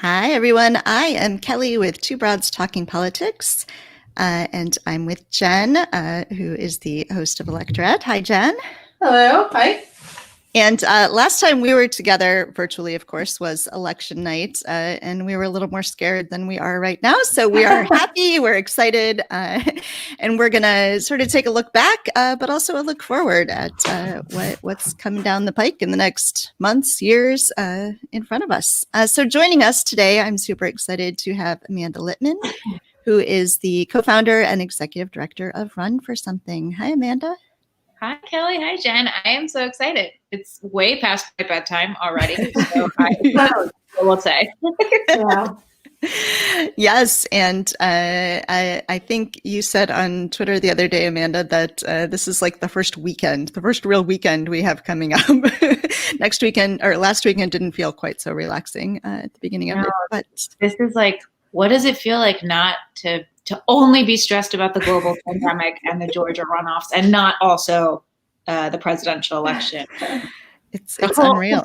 Hi, everyone. I am Kelly with Two Broads Talking Politics, and I'm with Jen, who is the host of Electorette. Hi, Jen. Hello. Hi. And last time we were together, virtually, of course, was election night, and we were a little more scared than we are right now. So we are happy, we're excited, and we're going to sort of take a look back, but also a look forward at what's coming down the pike in the next months, years in front of us. So joining us today, I'm super excited to have Amanda Litman, who is the co-founder and executive director of Run for Something. Hi, Amanda. Hi, Kelly. Hi, Jen. I am so excited. It's way past my bedtime already, so I will say. Wow. Yes, and I think you said on Twitter the other day, Amanda, that this is like the first real weekend we have coming up. Next weekend or last weekend didn't feel quite so relaxing at the beginning of it. But this is like, what does it feel like not to only be stressed about the global pandemic and the Georgia runoffs and not also the presidential election? It's unreal.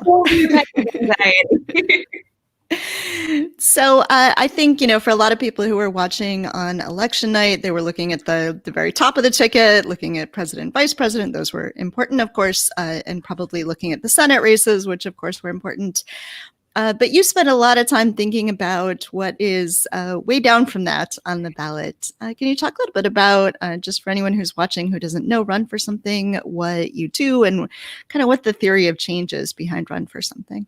So I think, for a lot of people who were watching on election night, they were looking at the very top of the ticket, looking at president, vice president. Those were important, of course, and probably looking at the Senate races, which, of course, were important. But you spent a lot of time thinking about what is way down from that on the ballot. Can you talk a little bit about, just for anyone who's watching who doesn't know Run for Something, what you do and kind of what the theory of change is behind Run for Something?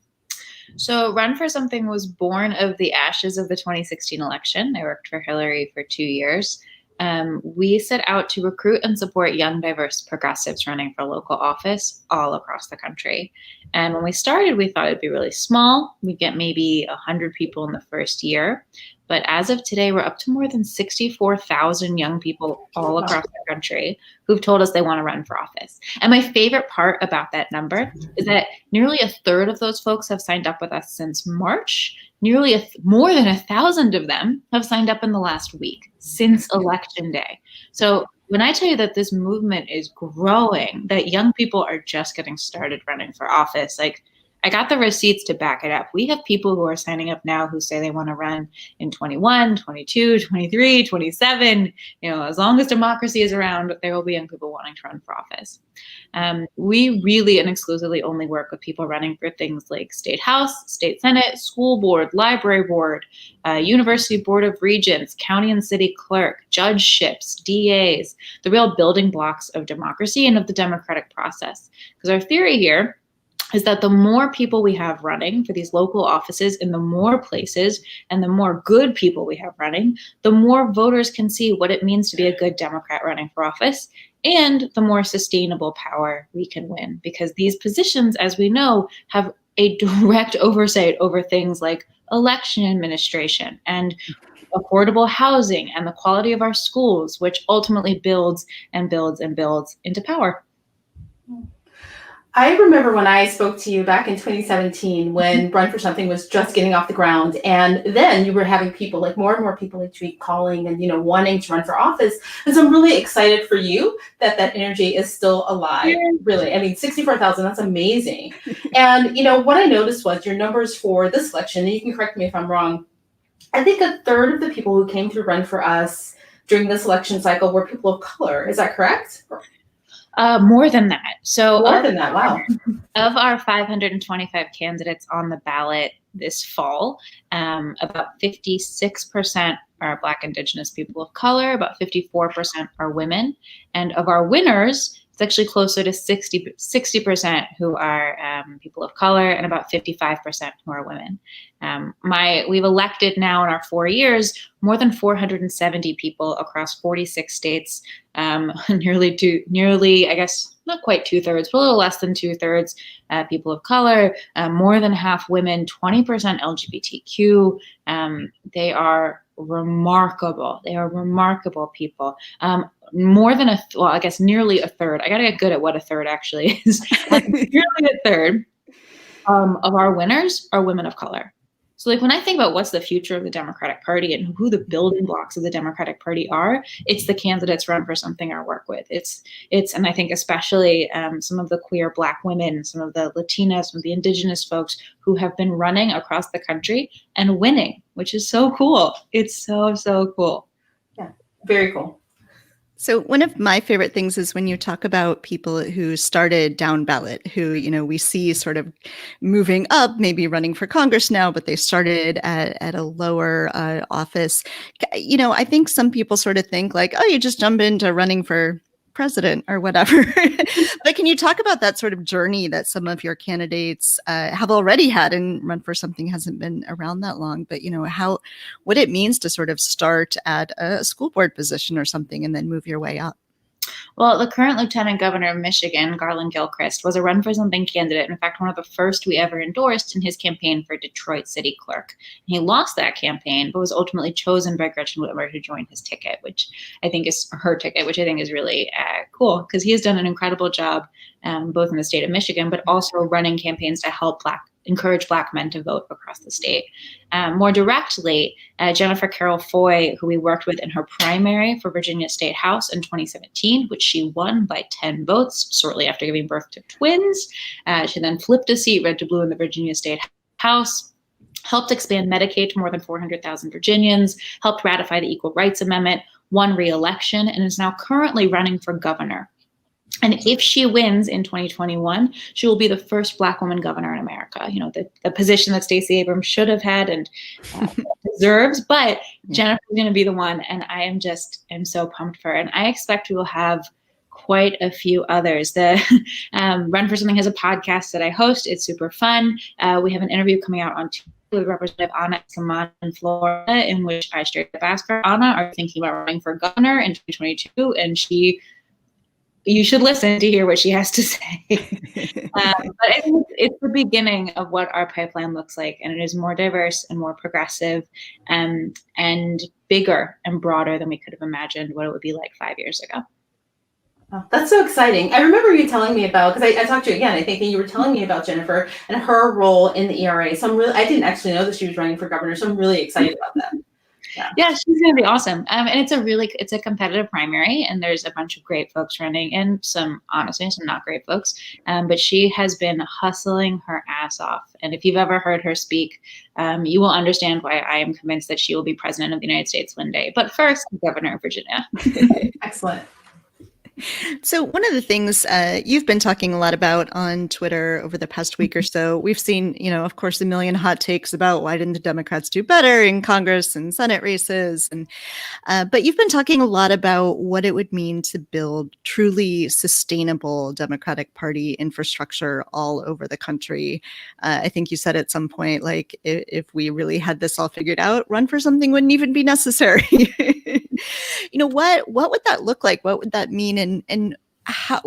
So Run for Something was born of the ashes of the 2016 election. I worked for Hillary for 2 years. We set out to recruit and support young, diverse progressives running for local office all across the country. And when we started, we thought it'd be really small. We'd get maybe 100 people in the first year. But as of today, we're up to more than 64,000 young people all across the country who've told us they want to run for office. And my favorite part about that number is that nearly a third of those folks have signed up with us since March. Nearly more than 1,000 of them have signed up in the last week since Election Day. So when I tell you that this movement is growing, that young people are just getting started running for office, like, I got the receipts to back it up. We have people who are signing up now who say they want to run in 21, 22, 23, 27. As long as democracy is around, there will be young people wanting to run for office. We really and exclusively only work with people running for things like state house, state senate, school board, library board, university board of regents, county and city clerk, judgeships, DAs, the real building blocks of democracy and of the democratic process. Because our theory here is that the more people we have running for these local offices in the more places and the more good people we have running, the more voters can see what it means to be a good Democrat running for office, and the more sustainable power we can win. Because these positions, as we know, have a direct oversight over things like election administration and affordable housing and the quality of our schools, which ultimately builds and builds and builds into power. I remember when I spoke to you back in 2017 when Run for Something was just getting off the ground, and then you were having people, like more and more people each week calling and wanting to run for office. And so I'm really excited for you that energy is still alive. Really, I mean, 64,000, that's amazing. And what I noticed was your numbers for this election, and you can correct me if I'm wrong, I think a third of the people who came through Run for Us during this election cycle were people of color. Is that correct? More than that. So more than that, wow. Of our 525 candidates on the ballot this fall, about 56% are Black, Indigenous people of color, about 54% are women. And of our winners, it's actually closer to 60% who are people of color and about 55% who are women. We've elected now in our 4 years more than 470 people across 46 states, nearly, I guess, not quite 2/3, but a little less than 2/3 people of color, more than half women, 20% LGBTQ. They are remarkable. They are remarkable people. More than I guess nearly a third. I got to get good at what a third actually is. Nearly a third of our winners are women of color. So like when I think about what's the future of the Democratic Party and who the building blocks of the Democratic Party are, it's the candidates run for something I work with. It's and I think especially some of the queer Black women, some of the Latinas, some of the Indigenous folks who have been running across the country and winning, which is so cool. It's so, so cool. Yeah, very cool. So one of my favorite things is when you talk about people who started down ballot, who, we see sort of moving up, maybe running for Congress now, but they started at a lower office. I think some people sort of think like, oh, you just jump into running for president or whatever. But can you talk about that sort of journey that some of your candidates have already had, and run for something hasn't been around that long, but what it means to sort of start at a school board position or something and then move your way up? Well, the current Lieutenant Governor of Michigan, Garland Gilchrist, was a run for something candidate. In fact, one of the first we ever endorsed in his campaign for Detroit City Clerk. He lost that campaign, but was ultimately chosen by Gretchen Whitmer to join his ticket, which I think is her ticket, which I think is really cool because he has done an incredible job both in the state of Michigan, but also running campaigns to help encourage Black men to vote across the state. More directly, Jennifer Carroll Foy, who we worked with in her primary for Virginia State House in 2017, which she won by 10 votes shortly after giving birth to twins. She then flipped a seat red to blue in the Virginia State House, helped expand Medicaid to more than 400,000 Virginians, helped ratify the Equal Rights Amendment, won re-election, and is now currently running for governor. And if she wins in 2021, she will be the first Black woman governor in America. The position that Stacey Abrams should have had and deserves, but Jennifer's going to be the one. And I am so pumped for her. And I expect we will have quite a few others. The Run for Something has a podcast that I host. It's super fun. We have an interview coming out on Tuesday with Representative Anna Escamilla in Florida, in which I straight up asked her, Anna, are you thinking about running for governor in 2022? And you should listen to hear what she has to say. But I think it's the beginning of what our pipeline looks like, and it is more diverse and more progressive and bigger and broader than we could have imagined what it would be like 5 years ago. Oh, that's so exciting. I remember you telling me about, because I talked to you again, I think that you were telling me about Jennifer and her role in the ERA. So I didn't actually know that she was running for governor, so I'm really excited about that. Yeah, she's going to be awesome. And it's a competitive primary, and there's a bunch of great folks running and honestly, some not great folks. But she has been hustling her ass off. And if you've ever heard her speak, you will understand why I am convinced that she will be president of the United States one day. But first, governor of Virginia. Excellent. So one of the things you've been talking a lot about on Twitter over the past week or so, we've seen, of course, a million hot takes about why didn't the Democrats do better in Congress and Senate races. But you've been talking a lot about what it would mean to build truly sustainable Democratic Party infrastructure all over the country. I think you said at some point, like, if we really had this all figured out, run for something wouldn't even be necessary. What would that look like? What would that mean? And how,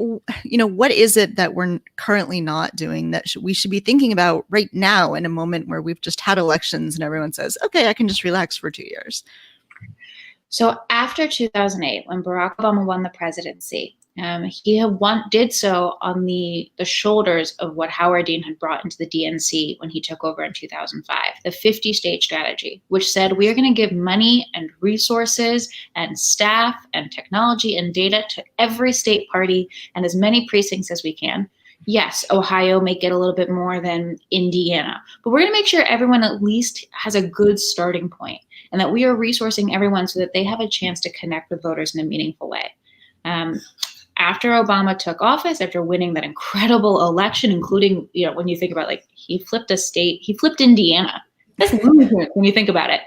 what is it that we're currently not doing that we should be thinking about right now in a moment where we've just had elections and everyone says, okay, I can just relax for 2 years? So after 2008, when Barack Obama won the presidency, he did so on the shoulders of what Howard Dean had brought into the DNC when he took over in 2005, the 50-state strategy, which said we are going to give money and resources and staff and technology and data to every state party and as many precincts as we can. Yes, Ohio may get a little bit more than Indiana, but we're going to make sure everyone at least has a good starting point and that we are resourcing everyone so that they have a chance to connect with voters in a meaningful way. After Obama took office, after winning that incredible election, including, when you think about, like, he flipped a state, he flipped Indiana. That's movement when you think about it.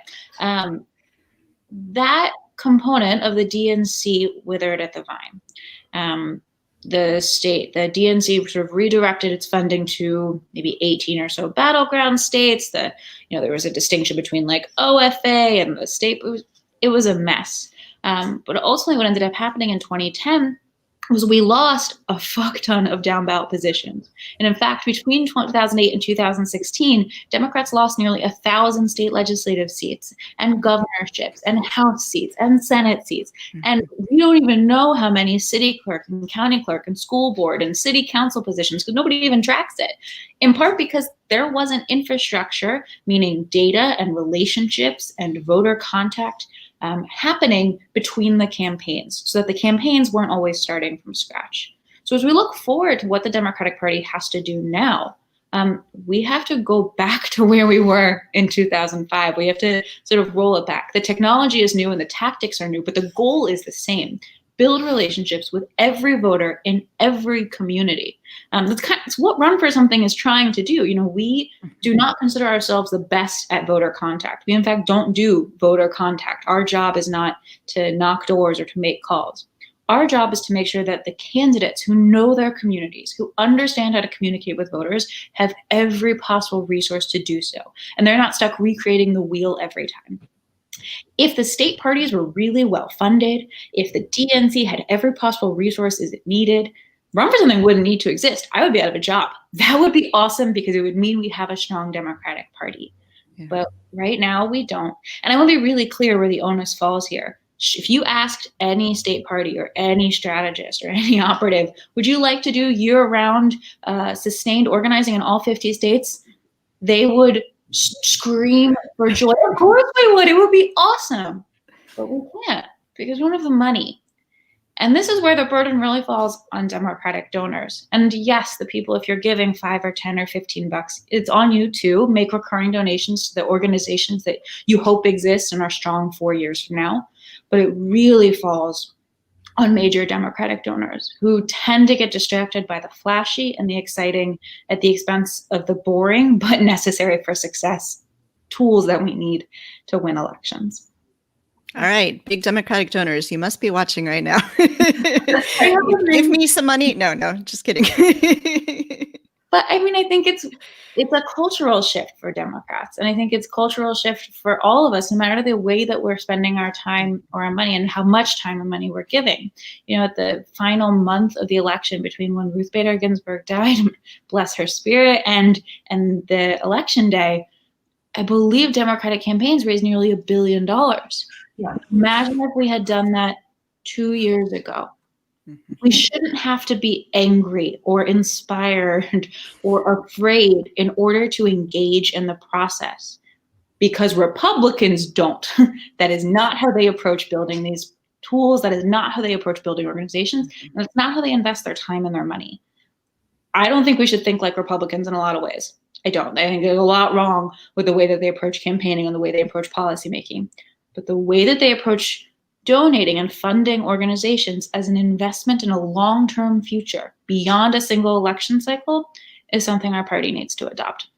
That component of the DNC withered at the vine. The DNC sort of redirected its funding to maybe 18 or so battleground states. There was a distinction between like OFA and the state. It was a mess. But ultimately what ended up happening in 2010 was we lost a fuck ton of down ballot positions. And in fact, between 2008 and 2016, Democrats lost nearly 1,000 state legislative seats and governorships and House seats and Senate seats. And we don't even know how many city clerk and county clerk and school board and city council positions, because nobody even tracks it. In part because there wasn't infrastructure, meaning data and relationships and voter contact, happening between the campaigns, so that the campaigns weren't always starting from scratch. So as we look forward to what the Democratic Party has to do now, we have to go back to where we were in 2005. We have to sort of roll it back. The technology is new and the tactics are new, but the goal is the same. Build relationships with every voter in every community. It's what Run for Something is trying to do. We do not consider ourselves the best at voter contact. We, in fact, don't do voter contact. Our job is not to knock doors or to make calls. Our job is to make sure that the candidates who know their communities, who understand how to communicate with voters, have every possible resource to do so. And they're not stuck recreating the wheel every time. If the state parties were really well funded, if the DNC had every possible resources it needed, Run for Something wouldn't need to exist. I would be out of a job. That would be awesome, because it would mean we have a strong Democratic Party. Yeah. But right now we don't. And I want to be really clear where the onus falls here. If you asked any state party or any strategist or any operative, would you like to do year-round sustained organizing in all 50 states? They would scream for joy. Of course we would. It would be awesome. But we can't, because we don't have the money. And this is where the burden really falls on Democratic donors. And yes, the people, if you're giving $5 or $10 or $15, it's on you to make recurring donations to the organizations that you hope exist and are strong 4 years from now. But it really falls on major Democratic donors, who tend to get distracted by the flashy and the exciting at the expense of the boring but necessary for success tools that we need to win elections. All right, big Democratic donors, you must be watching right now. Give me some money. No, just kidding. But I mean, I think it's a cultural shift for Democrats. And I think it's a cultural shift for all of us, no matter the way that we're spending our time or our money and how much time and money we're giving. At the final month of the election, between when Ruth Bader Ginsburg died, bless her spirit, and the election day, I believe Democratic campaigns raised nearly $1 billion. Yeah. Imagine if we had done that 2 years ago. We shouldn't have to be angry or inspired or afraid in order to engage in the process, because Republicans don't. That is not how they approach building these tools. That is not how they approach building organizations. And it's not how they invest their time and their money. I don't think we should think like Republicans in a lot of ways. I don't. I think there's a lot wrong with the way that they approach campaigning and the way they approach policymaking. But the way that they approach donating and funding organizations as an investment in a long-term future beyond a single election cycle is something our party needs to adopt.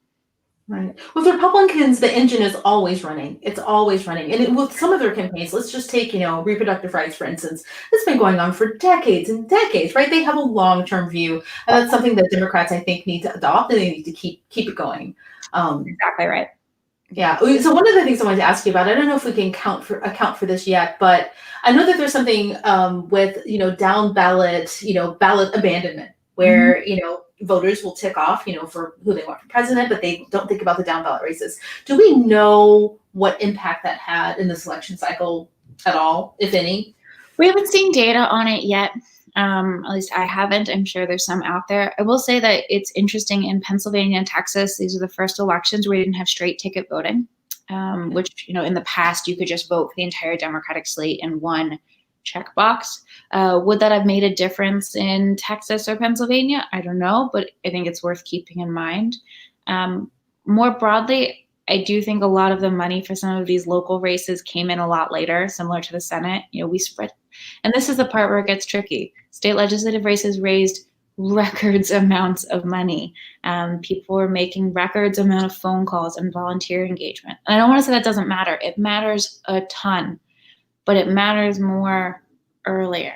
Right. With Republicans, the engine is always running. It's always running. And with some of their campaigns, let's just take, reproductive rights, for instance. It's been going on for decades and decades, right? They have a long-term view. And that's something that Democrats, I think, need to adopt, and they need to keep it going. Exactly right. Yeah. So one of the things I wanted to ask you about, I don't know if we can account for this yet, but I know that there's something with, down ballot, ballot abandonment, where, voters will tick off, for who they want for president, but they don't think about the down ballot races. Do we know what impact that had in this election cycle at all, if any? We haven't seen data on it yet. At least I haven't. I'm sure there's some out there. I will say that it's interesting in Pennsylvania and Texas. These are the first elections where you didn't have straight ticket voting, which, in the past you could just vote for the entire Democratic slate in one checkbox. Would that have made a difference in Texas or Pennsylvania? I don't know, but I think it's worth keeping in mind. More broadly, I do think a lot of the money for some of these local races came in a lot later, similar to the Senate. We spread, and this is the part where it gets tricky. State legislative races raised records amounts of money. People were making records amount of phone calls and volunteer engagement. And I don't want to say that doesn't matter. It matters a ton, but it matters more earlier.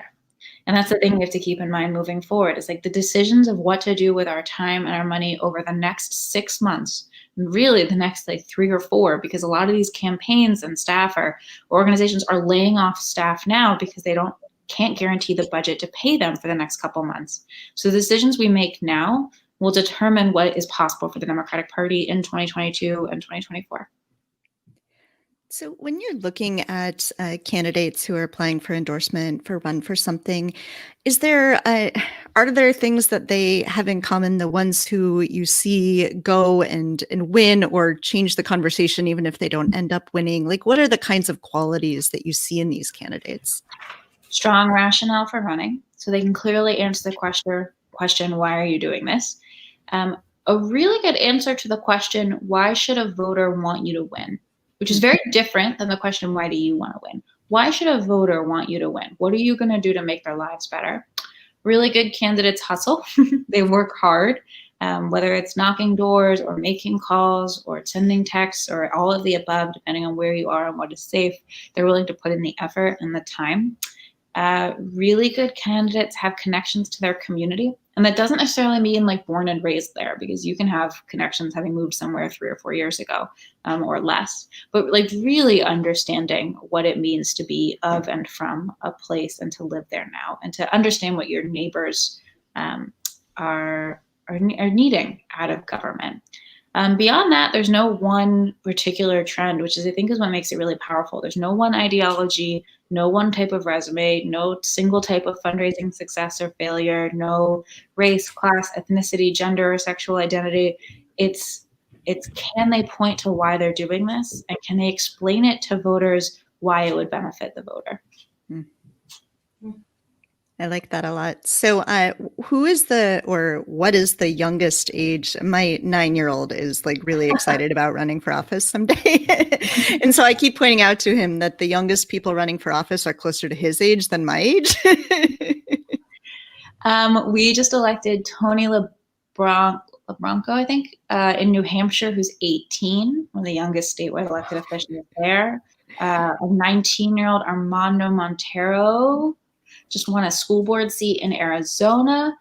And that's the thing we have to keep in mind moving forward. It's like the decisions of what to do with our time and our money over the next 6 months, and really the next 3 or 4, because a lot of these campaigns and staff or organizations are laying off staff now because they don't can't guarantee the budget to pay them for the next couple months. So the decisions we make now will determine what is possible for the Democratic Party in 2022 and 2024. So when you're looking at candidates who are applying for endorsement for Run for Something, are there things that they have in common, the ones who you see go and win or change the conversation even if they don't end up winning? Like, what are the kinds of qualities that you see in these candidates? Strong rationale for running, so they can clearly answer the question, why are you doing this? A really good answer to the question, why should a voter want you to win? Which is very different than the question, why do you want to win? Why should a voter want you to win? What are you going to do to make their lives better? Really good candidates hustle. They work hard, whether it's knocking doors or making calls or sending texts or all of the above, depending on where you are and what is safe. They're willing to put in the effort and the time. Really good candidates have connections to their community. And that doesn't necessarily mean like born and raised there, because you can have connections having moved somewhere 3 or 4 years ago or less. But like really understanding what it means to be of and from a place and to live there now, and to understand what your neighbors are needing out of government. Beyond that, there's no one particular trend, which is, I think, is what makes it really powerful. There's no one ideology, no one type of resume, no single type of fundraising success or failure, no race, class, ethnicity, gender, or sexual identity. It's can they point to why they're doing this, and can they explain it to voters why it would benefit the voter? I like that a lot. So what is the youngest age? My 9-year-old is like really excited about running for office someday. And so I keep pointing out to him that the youngest people running for office are closer to his age than my age. We just elected Tony LeBronco, I think, in New Hampshire, who's 18, one of the youngest statewide elected officials there. A 19-year-old Armando Montero just won a school board seat in Arizona.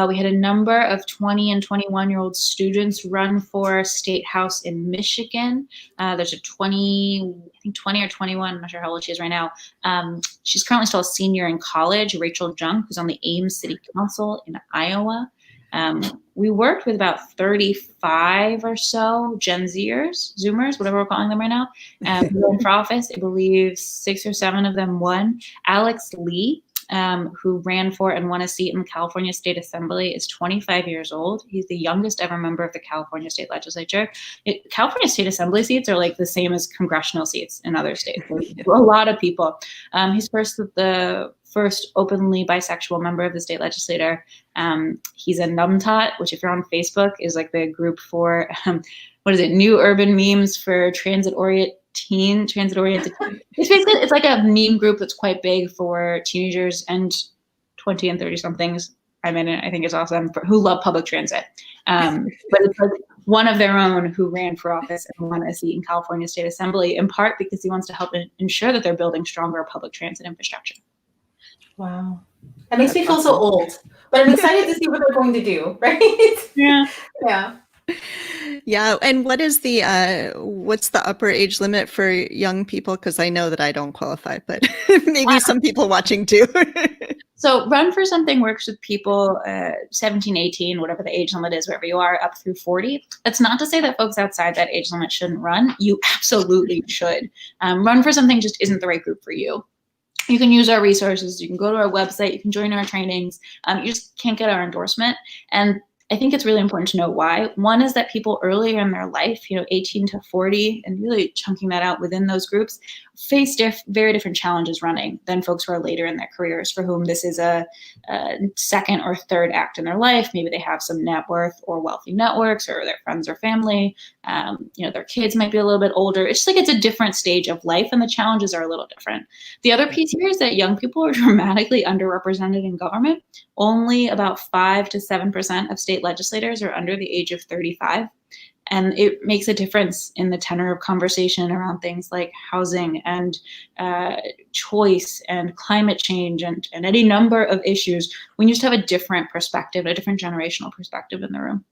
We had a number of 20 and 21-year-old students run for state house in Michigan. There's a 20 or 21, I'm not sure how old she is right now. She's currently still a senior in college, Rachel Junk, who's on the Ames City Council in Iowa. We worked with about 35 or so Gen Zoomers, whatever we're calling them right now, who ran for office. I believe 6 or 7 of them won. Alex Lee, who ran for and won a seat in the California State Assembly, is 25 years old. He's the youngest ever member of the California State Legislature. California State Assembly seats are like the same as congressional seats in other states. A lot of people. He's the first openly bisexual member of the state legislature. He's a numbtot, which if you're on Facebook is like the group for, new urban memes for transit-oriented teen. It's like a meme group that's quite big for teenagers and 20 and 30 somethings. I'm in it. I think it's awesome, who love public transit. But it's like one of their own who ran for office and won a seat in California State Assembly, in part because he wants to help ensure that they're building stronger public transit infrastructure. Wow. That makes me feel so old, but I'm excited to see what they're going to do, right? Yeah. Yeah. Yeah. And what's the upper age limit for young people? Because I know that I don't qualify, but maybe some people watching too. So Run for Something works with people 17, 18, whatever the age limit is, wherever you are, up through 40. That's not to say that folks outside that age limit shouldn't run. You absolutely should. Run for Something just isn't the right group for you. You can use our resources. You can go to our website. You can join our trainings. You just can't get our endorsement. And I think it's really important to know why. One is that people earlier in their life, 18 to 40, and really chunking that out within those groups, face very different challenges running than folks who are later in their careers, for whom this is a second or third act in their life. Maybe they have some net worth or wealthy networks, or their friends or family. Their kids might be a little bit older. It's just like it's a different stage of life, and the challenges are a little different. The other piece here is that young people are dramatically underrepresented in government. Only about 5 to 7% of state legislators are under the age of 35. And it makes a difference in the tenor of conversation around things like housing and choice and climate change and any number of issues when you just have a different perspective, a different generational perspective in the room.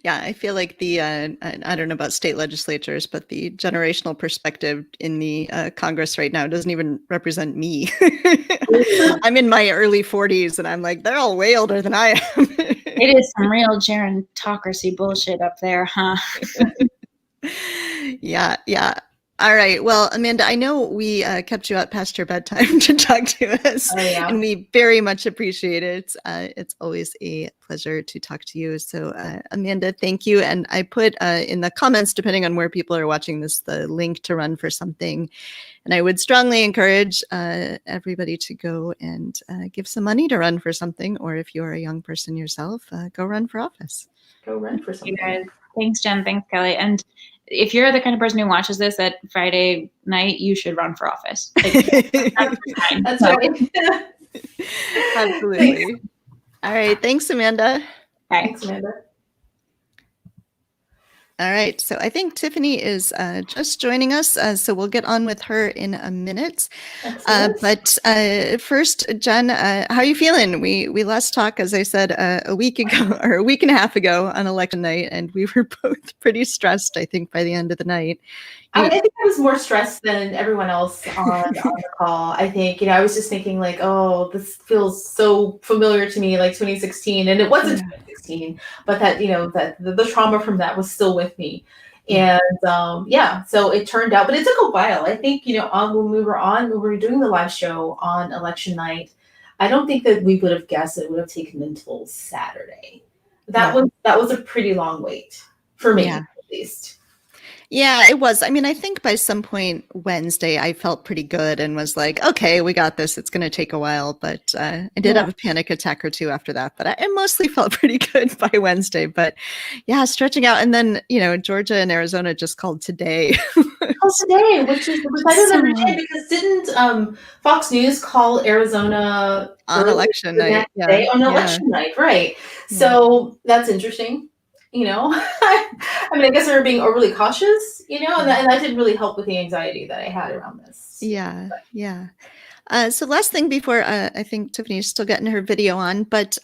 Yeah, I feel like I don't know about state legislatures, but the generational perspective in the Congress right now doesn't even represent me. I'm in my early 40s and I'm like, they're all way older than I am. It is some real gerontocracy bullshit up there, huh? Yeah, yeah. All right. Well, Amanda, I know we kept you out past your bedtime to talk to us, and we very much appreciate it. It's always a pleasure to talk to you. So, Amanda, thank you. And I put in the comments, depending on where people are watching this, the link to run for something. And I would strongly encourage everybody to go and give some money to run for something, or if you're a young person yourself, go run for office. Go run for something. You guys. Thanks, Jen. Thanks, Kelly. And if you're the kind of person who watches this at Friday night, you should run for office. That's right. Absolutely. Thanks. All right. Thanks, Amanda. Thanks, Amanda. All right. So I think Tiffany is just joining us. So we'll get on with her in a minute. But first, Jen, how are you feeling? We last talked, as I said, a week ago or a week and a half ago on election night, and we were both pretty stressed, I think, by the end of the night. I think I was more stressed than everyone else on the call. I think, I was just thinking like, oh, this feels so familiar to me, like 2016. And it wasn't 2016, but that, that the trauma from that was still with me. And so it turned out, but it took a while. I think, when we were doing the live show on election night, I don't think that we would have guessed it would have taken until Saturday. That was a pretty long wait for me, at least. Yeah, it was. I mean, I think by some point Wednesday, I felt pretty good and was like, okay, we got this. It's going to take a while. But I did have a panic attack or two after that. But I mostly felt pretty good by Wednesday. But yeah, stretching out. And then, Georgia and Arizona just called today. Today, which I don't understand, because didn't Fox News call Arizona on election night? Election night, right? So that's interesting. I mean, I guess they were being overly cautious, and that didn't really help with the anxiety that I had around this. Yeah, yeah. So last thing before I think Tiffany's still getting her video on, but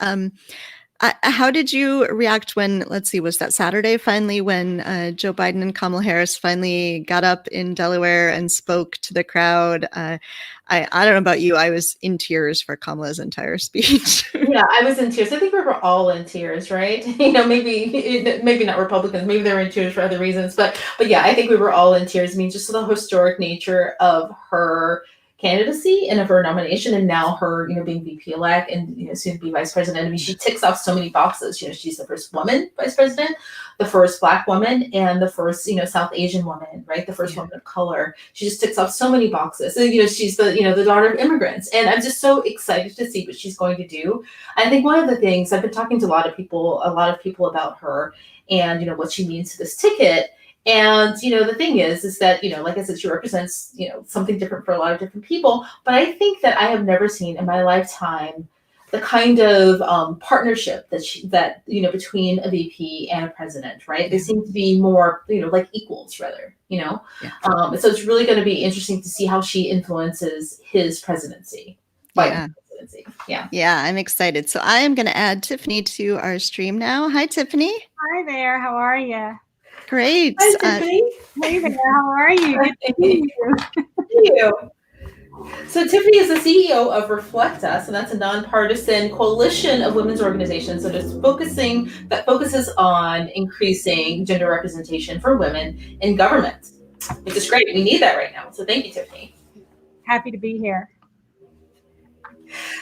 how did you react when, let's see, was that Saturday finally when Joe Biden and Kamala Harris finally got up in Delaware and spoke to the crowd? I don't know about you. I was in tears for Kamala's entire speech. Yeah, I was in tears. I think we were all in tears, right? Maybe not Republicans. Maybe they were in tears for other reasons. But yeah, I think we were all in tears. I mean, just the historic nature of her candidacy and of her nomination, and now her, being VP elect and soon to be vice president. I mean, she ticks off so many boxes. She's the first woman vice president, the first Black woman, and the first South Asian woman, right? The first woman of color. She just ticks off so many boxes. And she's the the daughter of immigrants, and I'm just so excited to see what she's going to do. I think one of the things I've been talking to a lot of people about her, and what she means to this ticket. And, the thing is that, like I said, she represents, something different for a lot of different people. But I think that I have never seen in my lifetime the kind of partnership that between a VP and a president, right? They seem to be more, like equals rather, So it's really going to be interesting to see how she influences his presidency. Yeah, I'm excited. So I am going to add Tiffany to our stream now. Hi, Tiffany. Hi there. How are you? Great. Hi, Tiffany. Hey there. How are you? Good to see you. Thank you. So Tiffany is the CEO of ReflectUS, and that's a nonpartisan coalition of women's organizations that focuses on increasing gender representation for women in government, which is great. We need that right now. So thank you, Tiffany. Happy to be here.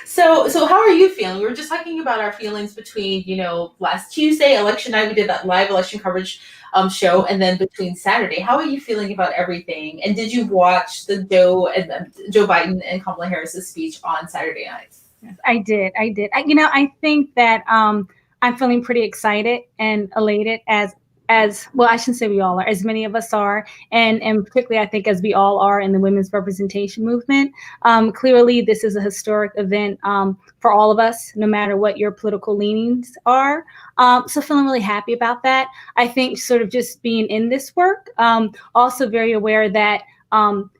So how are you feeling? We were just talking about our feelings between, last Tuesday, election night, we did that live election coverage show, and then between Saturday. How are you feeling about everything? And did you watch the Joe Biden and Kamala Harris's speech on Saturday night? I did. I think that I'm feeling pretty excited and elated as well, I shouldn't say we all are, as many of us are, and particularly I think as we all are in the women's representation movement. Clearly, this is a historic event for all of us, no matter what your political leanings are. So feeling really happy about that. I think sort of just being in this work, also very aware that, not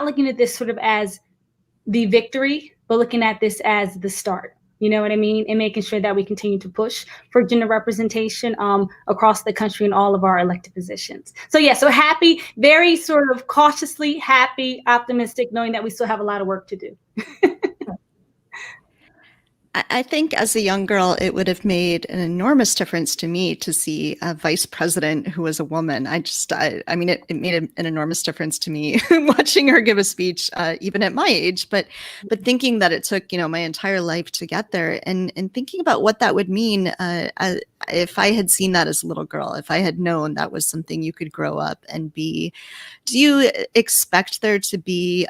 looking at this sort of as the victory, but looking at this as the start. You know what I mean? And making sure that we continue to push for gender representation across the country in all of our elected positions. So yeah, so happy, very sort of cautiously happy, optimistic, knowing that we still have a lot of work to do. I think as a young girl, it would have made an enormous difference to me to see a vice president who was a woman. I mean, it made an enormous difference to me watching her give a speech, even at my age, but thinking that it took, my entire life to get there, and thinking about what that would mean if I had seen that as a little girl, if I had known that was something you could grow up and be. Do you expect there to be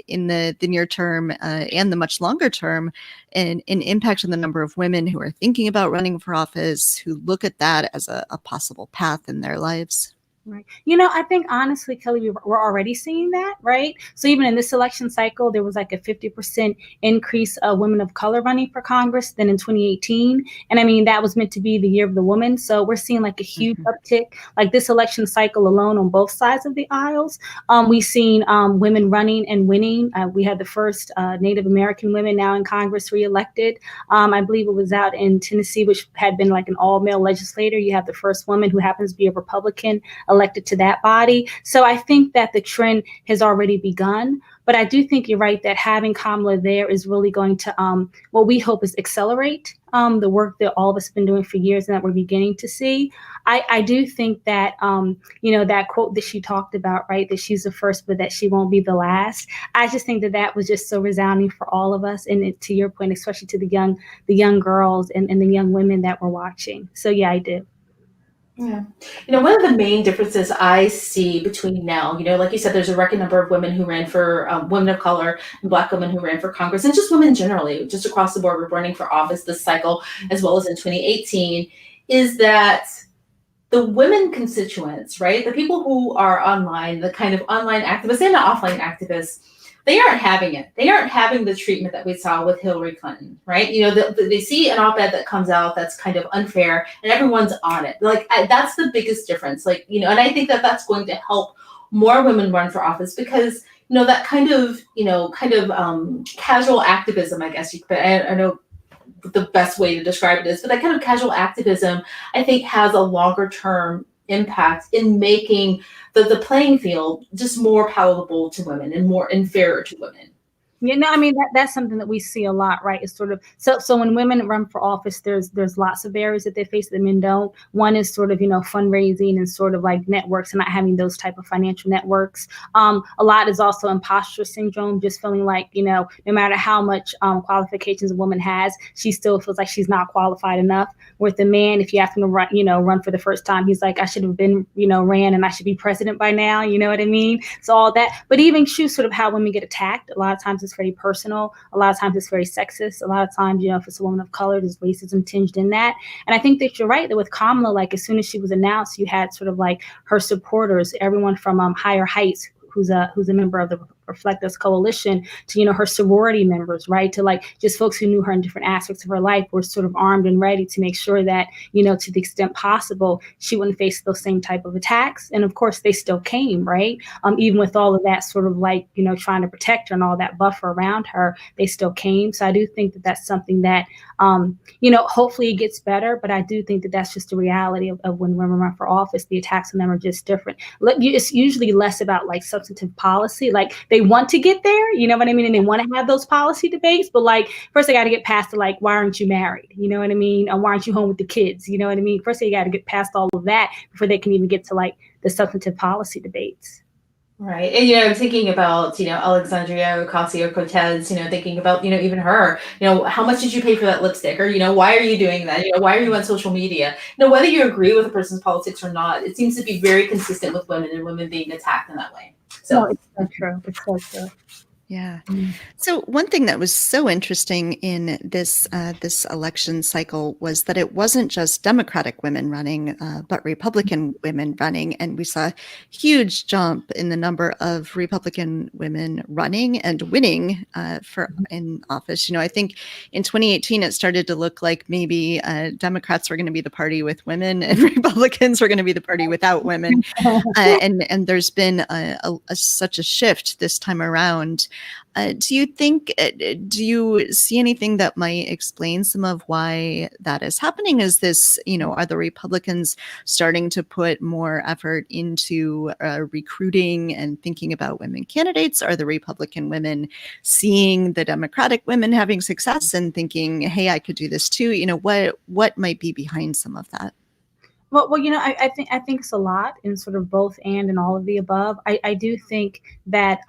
in the near term and the much longer term an impact on the number of women who are thinking about running for office, who look at that as a possible path in their lives? Right. I think honestly, Kelly, we're already seeing that, right? So even in this election cycle, there was like a 50% increase of women of color running for Congress than in 2018. And I mean, that was meant to be the year of the woman. So we're seeing like a huge uptick, like this election cycle alone on both sides of the aisles. We've seen women running and winning. We had the first Native American women now in Congress reelected. I believe it was out in Tennessee, which had been like an all-male legislator. You have the first woman who happens to be a Republican elected to that body. So I think that the trend has already begun. But I do think you're right that having Kamala there is really going to, what we hope is accelerate the work that all of us have been doing for years and that we're beginning to see. I do think that, that quote that she talked about, right, that she's the first, but that she won't be the last. I just think that was just so resounding for all of us. And to your point, especially to the young girls and the young women that we're watching. So yeah, I do. Yeah. One of the main differences I see between now, like you said, there's a record number of women who ran for women of color and Black women who ran for Congress, and just women generally, just across the board, were running for office this cycle, as well as in 2018, is that the women constituents, right? The people who are online, the kind of online activists and the offline activists, they aren't having it. They aren't having the treatment that we saw with Hillary Clinton, right? They see an op-ed that comes out that's kind of unfair, and everyone's on it. That's the biggest difference. And I think that that's going to help more women run for office because that kind of casual activism, I guess you could. I know the best way to describe it is, but that kind of casual activism, I think, has a longer term impact in making the playing field just more palatable to women and fairer to women. I mean, that's something that we see a lot, right? It's sort of so when women run for office, there's lots of barriers that they face that men don't. One is sort of, fundraising and sort of like networks and not having those type of financial networks. A lot is also imposter syndrome, just feeling like, no matter how much qualifications a woman has, she still feels like she's not qualified enough. With the man, if you ask him to run for the first time, he's like, I should have been, ran and I should be president by now. You know what I mean? So all that, but even sort of how women get attacked, a lot of times it's very personal. A lot of times it's very sexist. A lot of times, if it's a woman of color, there's racism tinged in that. And I think that you're right that with Kamala, like as soon as she was announced, you had sort of like her supporters, everyone from Higher Heights, who's a member of the ReflectUS coalition, to her sorority members, right, to like just folks who knew her in different aspects of her life, were sort of armed and ready to make sure that to the extent possible she wouldn't face those same type of attacks. And of course they still came, right, even with all of that sort of like trying to protect her and all that buffer around her, they still came. So I do think that that's something that hopefully it gets better, but I do think that that's just the reality of when women run for office. The attacks on them are just different. It's usually less about like substantive policy, like they want to get there, you know what I mean? And they want to have those policy debates, but like first they got to get past the like, why aren't you married? You know what I mean? Or why aren't you home with the kids? You know what I mean? First they got to get past all of that before they can even get to like the substantive policy debates. Right. And, I'm thinking about, Alexandria Ocasio-Cortez, thinking about, even her, how much did you pay for that lipstick? Or, why are you doing that? Why are you on social media? Whether you agree with a person's politics or not, it seems to be very consistent with women and women being attacked in that way. So no, it's so true. It's so true. Yeah. So one thing that was so interesting in this election cycle was that it wasn't just Democratic women running, but Republican women running, and we saw a huge jump in the number of Republican women running and winning in office. I think in 2018 it started to look like maybe Democrats were going to be the party with women and Republicans were going to be the party without women, and there's been such a shift this time around. Do you see anything that might explain some of why that is happening? Is this, are the Republicans starting to put more effort into recruiting and thinking about women candidates? Are the Republican women seeing the Democratic women having success and thinking, hey, I could do this too? What might be behind some of that? Well, I think it's a lot in sort of both and all of the above. I do think that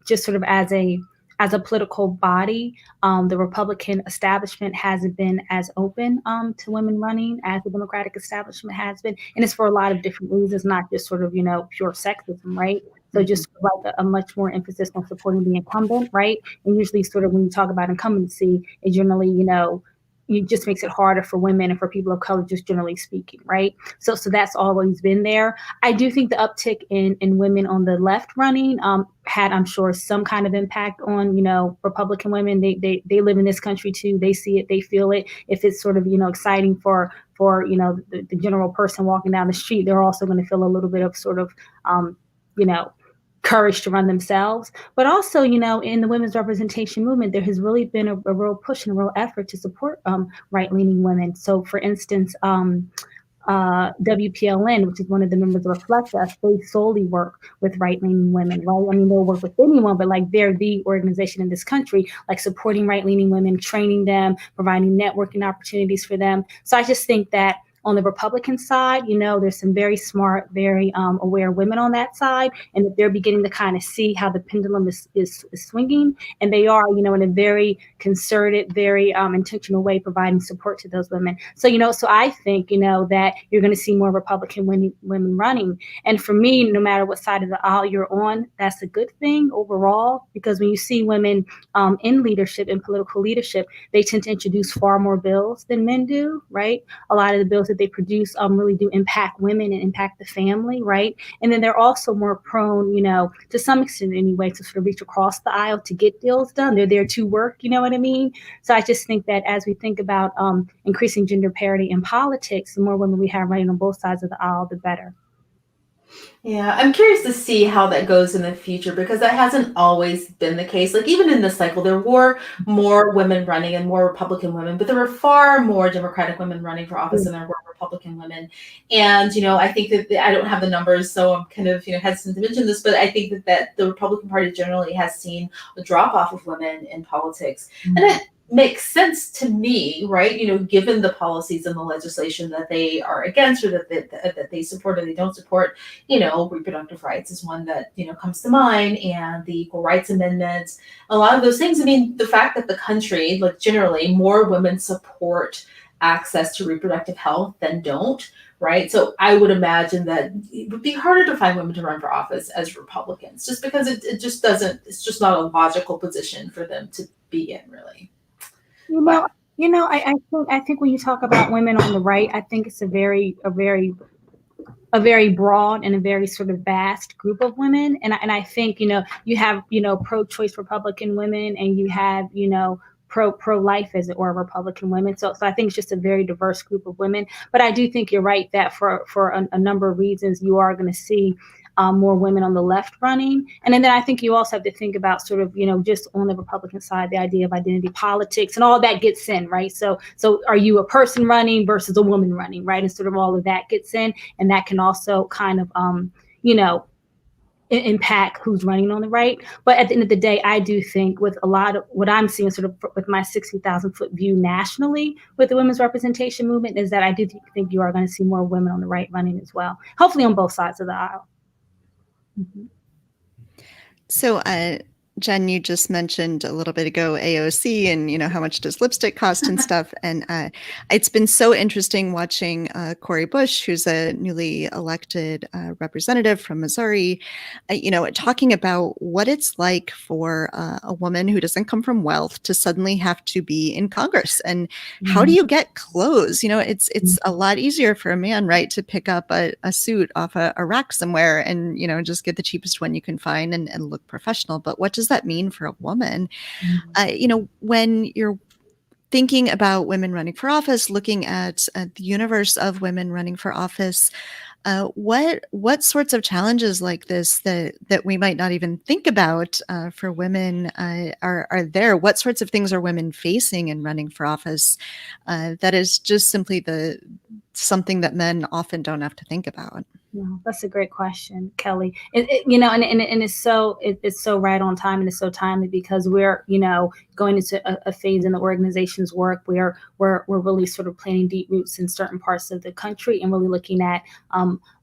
just sort of as a political body, the Republican establishment hasn't been as open to women running as the Democratic establishment has been, and it's for a lot of different reasons, not just sort of pure sexism, right? So just like a much more emphasis on supporting the incumbent, right? And usually, sort of when you talk about incumbency, it generally, it just makes it harder for women and for people of color, just generally speaking, right? So that's always been there. I do think the uptick in women on the left running had, I'm sure, some kind of impact on, Republican women. They live in this country too. They see it, they feel it. If it's sort of, exciting for the general person walking down the street, they're also going to feel a little bit of sort of, courage to run themselves. But also, in the women's representation movement, there has really been a real push and a real effort to support right-leaning women. So, for instance, WPLN, which is one of the members of ReflectUS, they solely work with right-leaning women, right? I mean, they'll work with anyone, but like they're the organization in this country, like supporting right-leaning women, training them, providing networking opportunities for them. So I just think that on the Republican side, there's some very smart, very aware women on that side, and that they're beginning to kind of see how the pendulum is swinging, and they are, in a very concerted, very intentional way providing support to those women. So, so I think, that you're going to see more Republican women running, and for me, no matter what side of the aisle you're on, that's a good thing overall, because when you see women in leadership, in political leadership, they tend to introduce far more bills than men do, right? A lot of the bills that they produce really do impact women and impact the family, right? And then they're also more prone, to some extent anyway, to sort of reach across the aisle to get deals done. They're there to work, you know what I mean? So I just think that as we think about increasing gender parity in politics, the more women we have running on both sides of the aisle, the better. Yeah, I'm curious to see how that goes in the future, because that hasn't always been the case. Like even in this cycle, there were more women running and more Republican women, but there were far more Democratic women running for office than there were Republican women. And, I think that I don't have the numbers, so I'm kind of, hesitant to mention this, but I think that the Republican Party generally has seen a drop off of women in politics. And it makes sense to me, right? Given the policies and the legislation that they are against, or that they support or they don't support. Reproductive rights is one that comes to mind, and the Equal Rights Amendments, a lot of those things. I mean, the fact that the country, like generally, more women support access to reproductive health than don't, right? So I would imagine that it would be harder to find women to run for office as Republicans, just because it just doesn't. It's just not a logical position for them to be in, really. I think when you talk about women on the right, I think it's a very broad and a very sort of vast group of women. And I think, you have, pro-choice Republican women, and you have, pro-life, as it were, Republican women. So I think it's just a very diverse group of women. But I do think you're right that for a number of reasons, you are going to see more women on the left running. And then I think you also have to think about sort of, just on the Republican side, the idea of identity politics and all that gets in, right? So are you a person running versus a woman running, right? And sort of all of that gets in, and that can also kind of, impact who's running on the right. But at the end of the day, I do think with a lot of what I'm seeing sort of with my 60,000 foot view nationally with the women's representation movement is that I do think you are going to see more women on the right running as well, hopefully on both sides of the aisle. Mm-hmm. So, Jen, you just mentioned a little bit ago AOC and, how much does lipstick cost and stuff. And it's been so interesting watching Cori Bush, who's a newly elected representative from Missouri, talking about what it's like for a woman who doesn't come from wealth to suddenly have to be in Congress. And how do you get clothes? It's a lot easier for a man, right, to pick up a suit off a rack somewhere and, just get the cheapest one you can find and look professional. But what does that mean for a woman? When you're thinking about women running for office, looking at the universe of women running for office, What sorts of challenges like this that we might not even think about for women are there? What sorts of things are women facing in running for office that is just simply something that men often don't have to think about? No, that's a great question, Kelly. And it's so right on time, and it's so timely because we're going into a phase in the organization's work where we're really sort of planting deep roots in certain parts of the country and really looking at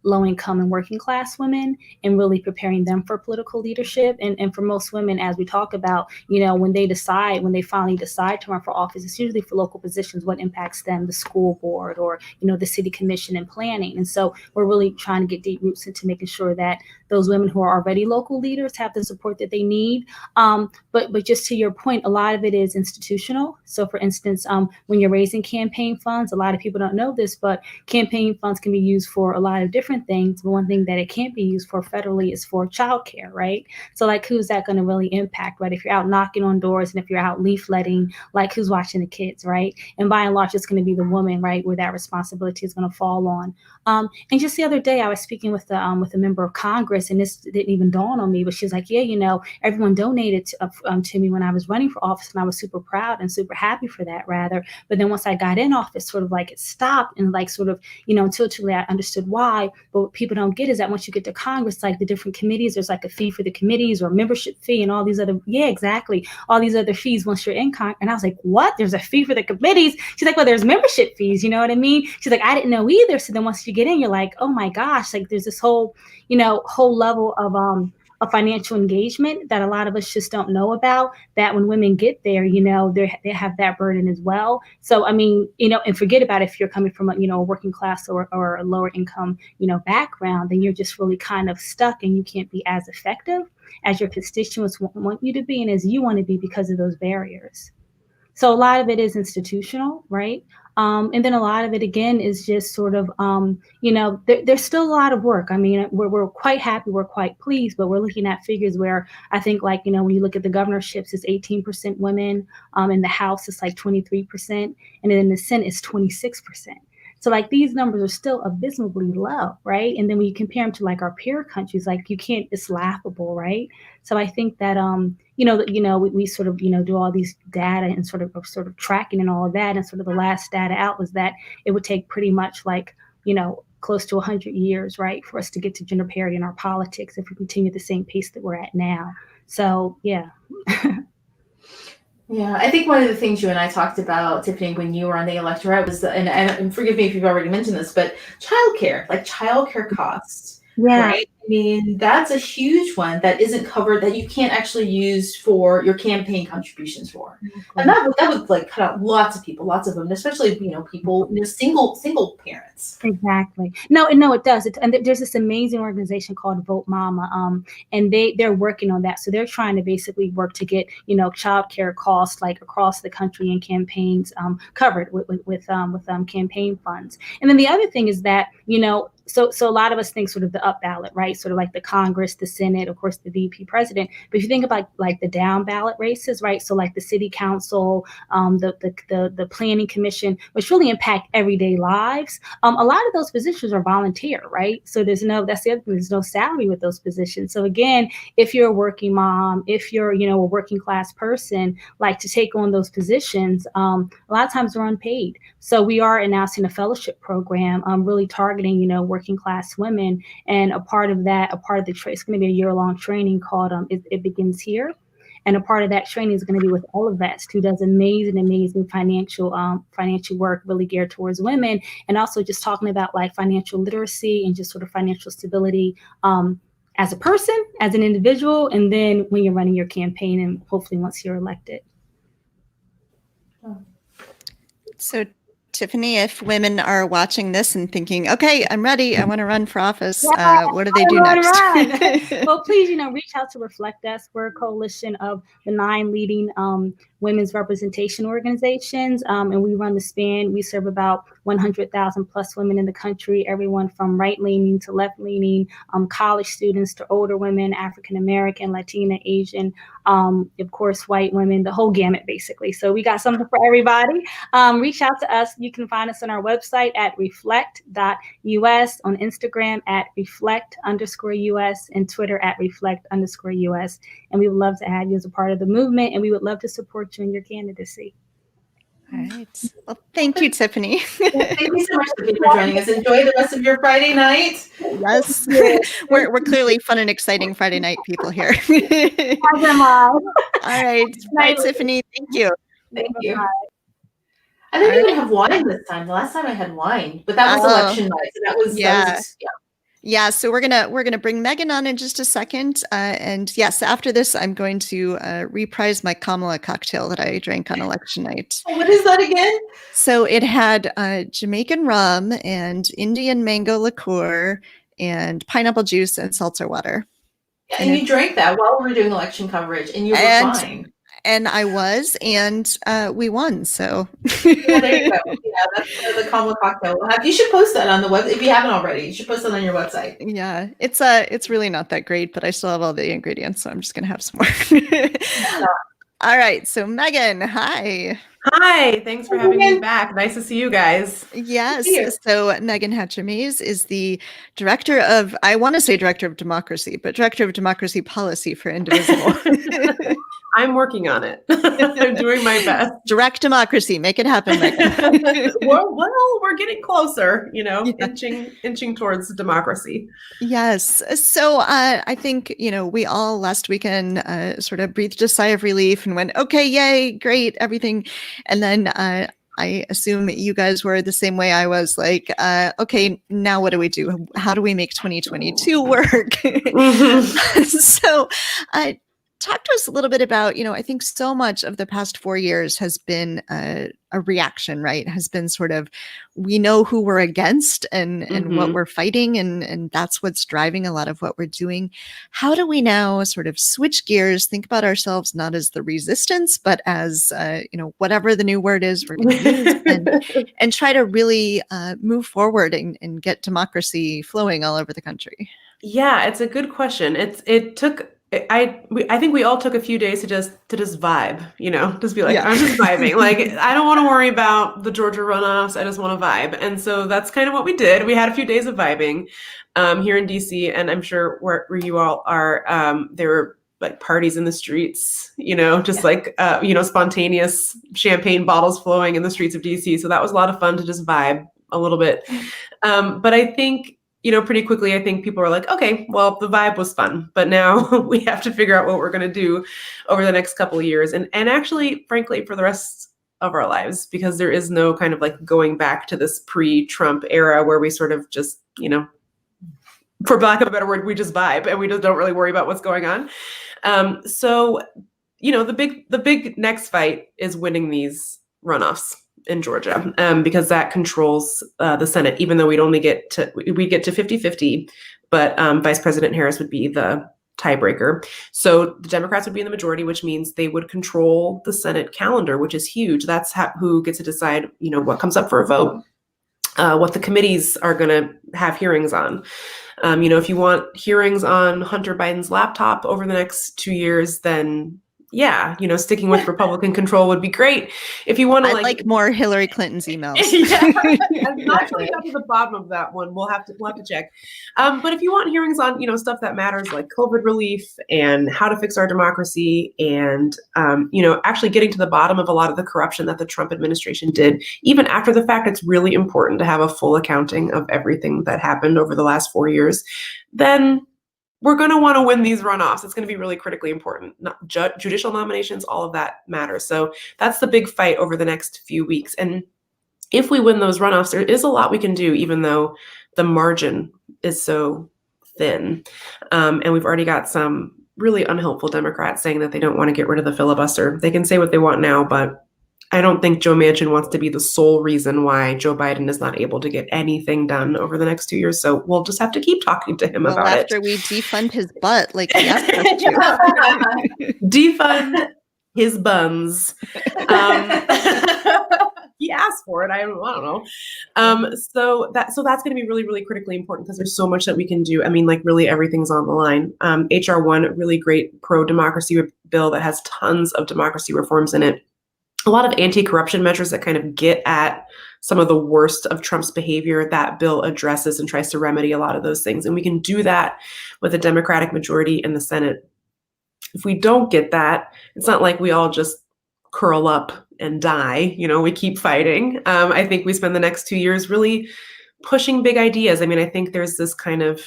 low income and working class women and really preparing them for political leadership. And for most women, as we talk about, when they finally decide to run for office, it's usually for local positions, what impacts them, the school board or the city commission and planning. And so we're really trying to get deep roots into making sure that those women who are already local leaders have the support that they need. But just to your point, a lot of it is institutional. So for instance, when you're raising campaign funds, a lot of people don't know this, but campaign funds can be used for a lot of different things. But one thing that it can't be used for federally is for childcare, right? So like, who's that going to really impact, right? If you're out knocking on doors and if you're out leafletting, like who's watching the kids, right? And by and large, it's going to be the woman, right, where that responsibility is going to fall on. And just the other day, I was speaking with a member of Congress, and this didn't even dawn on me, but she's like, yeah, everyone donated to me when I was running for office, and I was super proud and super happy for that, rather. But then once I got in office, sort of like it stopped, and like sort of, intuitively I understood why. But what people don't get is that once you get to Congress, like the different committees, there's like a fee for the committees or membership fee and all these other, all these other fees once you're in Congress. And I was like, what? There's a fee for the committees? She's like, well, there's membership fees, you know what I mean? She's like, I didn't know either. So then once you get in, you're like, oh my gosh, like there's this whole level of financial engagement that a lot of us just don't know about, that when women get there, they have that burden as well. So, I mean, and forget about if you're coming from a working class or a lower income, background, then you're just really kind of stuck and you can't be as effective as your constituents want you to be and as you want to be because of those barriers. So a lot of it is institutional, right? And then a lot of it, again, is just sort of, there's still a lot of work. I mean, we're quite happy, we're quite pleased, but we're looking at figures where I think, like, when you look at the governorships, it's 18% women. In the House, it's like 23%. And then in the Senate, it's 26%. So like these numbers are still abysmally low, right? And then when you compare them to like our peer countries, like it's laughable, right? So I think that we sort of do all these data and sort of tracking and all of that, and sort of the last data out was that it would take pretty much like close to 100 years, right, for us to get to gender parity in our politics if we continue at the same pace that we're at now. So yeah. Yeah, I think one of the things you and I talked about, Tiffany, when you were on the Electorette was, and forgive me if you've already mentioned this, but childcare costs, Yeah. right? I mean, that's a huge one that isn't covered, that you can't actually use for your campaign contributions for. And that would like cut out lots of women, especially, people, single parents. Exactly. No, it does. And there's this amazing organization called Vote Mama, and they're working on that. So they're trying to basically work to get childcare costs like across the country and campaigns covered with campaign funds. And then the other thing is that so a lot of us think sort of the up ballot, right? Sort of like the Congress, the Senate, of course, the VP president. But if you think about like the down ballot races, right? So like the city council, the planning commission, which really impact everyday lives. A lot of those positions are volunteer, right? So that's the other thing, there's no salary with those positions. So again, if you're a working mom, if you're, a working class person, like to take on those positions, a lot of times they're unpaid. So we are announcing a fellowship program, really targeting, working class women. And a part of the it's going to be a year-long training called It Begins Here. And a part of that training is going to be with Electorette, who does amazing financial work really geared towards women, and also just talking about like financial literacy and just sort of financial stability as a person, as an individual, and then when you're running your campaign and hopefully once you're elected. So Tiffany, if women are watching this and thinking, okay, I'm ready, I want to run for office, what do they do next? Well, please, reach out to ReflectUS. We're a coalition of the 9 leading women's representation organizations. And we run the span. We serve about 100,000 plus women in the country, everyone from right-leaning to left-leaning, college students to older women, African-American, Latina, Asian, of course, white women, the whole gamut, basically. So we got something for everybody. Reach out to us. You can find us on our website at reflect.us, on Instagram at reflect_US, and Twitter at reflect_US. And we would love to have you as a part of the movement, and we would love to support you in your candidacy. All right. Well, thank you, Tiffany. Thank you so much for joining us. Enjoy the rest of your Friday night. Yes. We're clearly fun and exciting Friday night people here. All right. Bye, Tiffany. Thank you. Thank you. I didn't even have wine this time. The last time I had wine, but that was election night. So that was Yeah, so we're gonna bring Meagan on in just a second, and yes, after this, I'm going to reprise my Kamala cocktail that I drank on election night. What is that again? So it had Jamaican rum and Indian mango liqueur and pineapple juice and seltzer water. Yeah, and you drank that while we were doing election coverage, and you were fine. And I was, and we won. So yeah, there you go. Yeah, that's the Kamala cocktail. You should post that on the web if you haven't already. You should post it on your website. Yeah, it's really not that great, but I still have all the ingredients, so I'm just gonna have some more. All right, so Meagan, hi. Hi, thanks for having me back. Nice to see you guys. Yes. So Meagan Hatcher-Mays is the director of, I want to say director of democracy, but director of democracy policy for Indivisible. I'm working on it. I'm doing my best. Direct democracy. Make it happen, Meagan. well, we're getting closer, inching towards democracy. Yes. So I think, we all last weekend sort of breathed a sigh of relief and went, okay, yay, great, everything. And then I assume you guys were the same way I was, like, okay, now what do we do? How do we make 2022 work? Mm-hmm. So talk to us a little bit about, I think so much of the past 4 years has been a reaction, right? Has been sort of, we know who we're against and what we're fighting, and that's what's driving a lot of what we're doing. How do we now sort of switch gears, think about ourselves not as the resistance, but as, whatever the new word is we're going to use, and try to really move forward and get democracy flowing all over the country? Yeah, it's a good question. I think we all took a few days to just vibe, just be like, I'm just vibing. Like, I don't want to worry about the Georgia runoffs. I just want to vibe. And so that's kind of what we did. We had a few days of vibing here in DC, and I'm sure where you all are, there were like parties in the streets, like, spontaneous champagne bottles flowing in the streets of DC. So that was a lot of fun to just vibe a little bit. But I think, pretty quickly, I think people are like, okay, well, the vibe was fun, but now we have to figure out what we're going to do over the next couple of years. And actually, frankly, for the rest of our lives, because there is no kind of like going back to this pre-Trump era where we sort of just, for lack of a better word, we just vibe and we just don't really worry about what's going on. So, the big next fight is winning these runoffs in Georgia, because that controls the Senate, even though we get to 50-50, but Vice President Harris would be the tiebreaker. So the Democrats would be in the majority, which means they would control the Senate calendar, which is huge. That's who gets to decide, what comes up for a vote, what the committees are going to have hearings on. If you want hearings on Hunter Biden's laptop over the next 2 years, then sticking with Republican control would be great. If you want to, like more Hillary Clinton's emails. I'm not really up to the bottom of that one. We'll have to check. But if you want hearings on, stuff that matters, like COVID relief and how to fix our democracy, and actually getting to the bottom of a lot of the corruption that the Trump administration did, even after the fact, it's really important to have a full accounting of everything that happened over the last 4 years. Then we're going to want to win these runoffs. It's going to be really critically important. Judicial nominations, all of that matters. So that's the big fight over the next few weeks. And if we win those runoffs, there is a lot we can do, even though the margin is so thin. And we've already got some really unhelpful Democrats saying that they don't want to get rid of the filibuster. They can say what they want now, but I don't think Joe Manchin wants to be the sole reason why Joe Biden is not able to get anything done over the next 2 years. So we'll just have to keep talking to him about it. After we defund his butt, like he asked us to. Defund his buns. He asked for it. I don't know. So that's going to be really, really critically important because there's so much that we can do. I mean, like really everything's on the line. HR 1, really great pro-democracy bill that has tons of democracy reforms in it. A lot of anti-corruption measures that kind of get at some of the worst of Trump's behavior. That bill addresses and tries to remedy a lot of those things. And we can do that with a Democratic majority in the Senate. If we don't get that, it's not like we all just curl up and die. We keep fighting. I think we spend the next 2 years really pushing big ideas. I mean, I think there's this kind of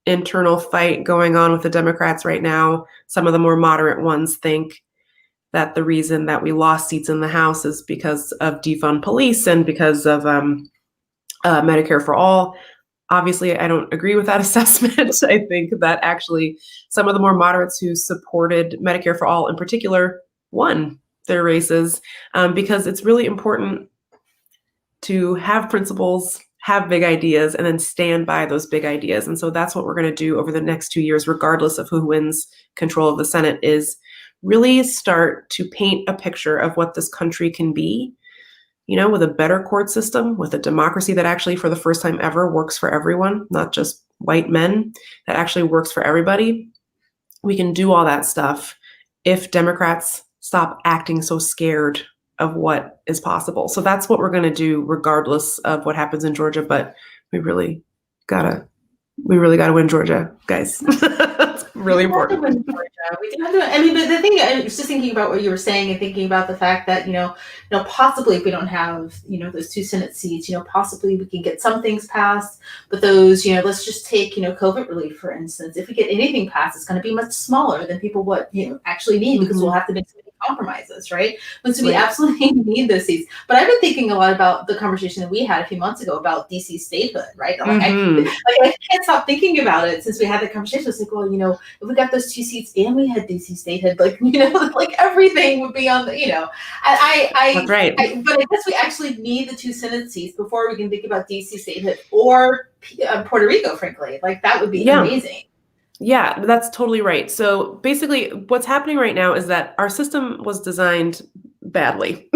internal fight going on with the Democrats right now. Some of the more moderate ones think that the reason that we lost seats in the House is because of defund police and because of Medicare for all. Obviously, I don't agree with that assessment. I think that actually some of the more moderates who supported Medicare for all in particular won their races because it's really important to have principles, have big ideas, and then stand by those big ideas. And so that's what we're going to do over the next 2 years, regardless of who wins control of the Senate, is really start to paint a picture of what this country can be, with a better court system, with a democracy that actually for the first time ever works for everyone, not just white men, that actually works for everybody. We can do all that stuff if Democrats stop acting so scared of what is possible. So that's what we're going to do regardless of what happens in Georgia, but we really gotta win Georgia, guys. It's really important. We do have to. I mean, but the thing, I was just thinking about what you were saying and thinking about the fact that, possibly if we don't have, those 2 Senate seats, possibly we can get some things passed, but those, let's just take, COVID relief, for instance. If we get anything passed, it's going to be much smaller than people actually need because we'll have to make so many compromises, right? And so we absolutely need those seats. But I've been thinking a lot about the conversation that we had a few months ago about DC statehood, right? I can't stop thinking about it since we had that conversation. It's like, well, if we got those 2 seats and we had DC statehood, like everything would be on the, That's right. But I guess we actually need the 2 Senate seats before we can think about DC statehood or Puerto Rico, frankly. Like that would be amazing. Yeah, that's totally right. So basically what's happening right now is that our system was designed badly.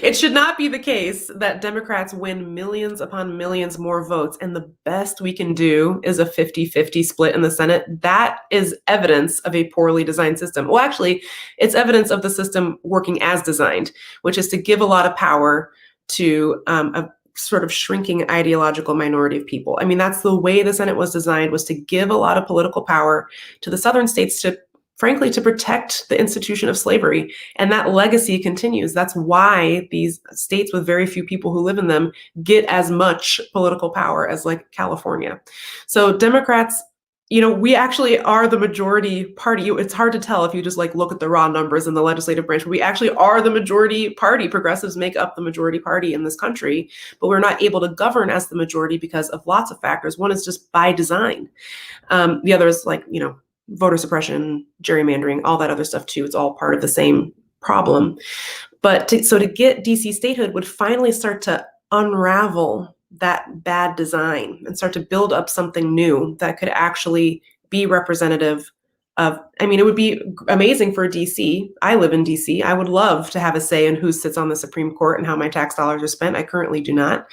It should not be the case that Democrats win millions upon millions more votes and the best we can do is a 50-50 split in the Senate. That is evidence of a poorly designed system. Well, actually, it's evidence of the system working as designed, which is to give a lot of power to a sort of shrinking ideological minority of people. I mean, that's the way the Senate was designed, was to give a lot of political power to the southern states to, frankly, to protect the institution of slavery. And that legacy continues. That's why these states with very few people who live in them get as much political power as like California. So Democrats, we actually are the majority party. It's hard to tell if you just like look at the raw numbers in the legislative branch, but we actually are the majority party. Progressives make up the majority party in this country, but we're not able to govern as the majority because of lots of factors. One is just by design. The other is like, voter suppression, gerrymandering, all that other stuff too. It's all part of the same problem. But to get DC statehood would finally start to unravel that bad design and start to build up something new that could actually be representative of, it would be amazing for DC. I live in DC. I would love to have a say in who sits on the Supreme Court and how my tax dollars are spent. I currently do not.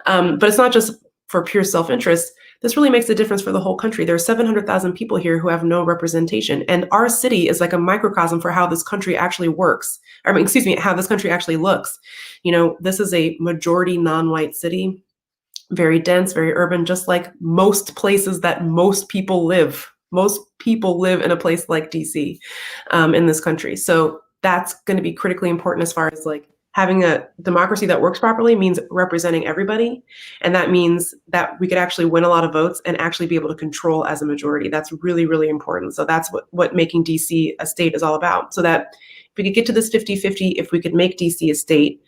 But it's not just for pure self-interest. This really makes a difference for the whole country. There are 700,000 people here who have no representation. And our city is like a microcosm for how this country actually works. How this country actually looks. This is a majority non-white city, very dense, very urban, just like most places that most people live. Most people live in a place like DC in this country. So that's going to be critically important as far as like having a democracy that works properly means representing everybody. And that means that we could actually win a lot of votes and actually be able to control as a majority. That's really, really important. So that's what making DC a state is all about. So that if we could get to this 50-50, if we could make DC a state,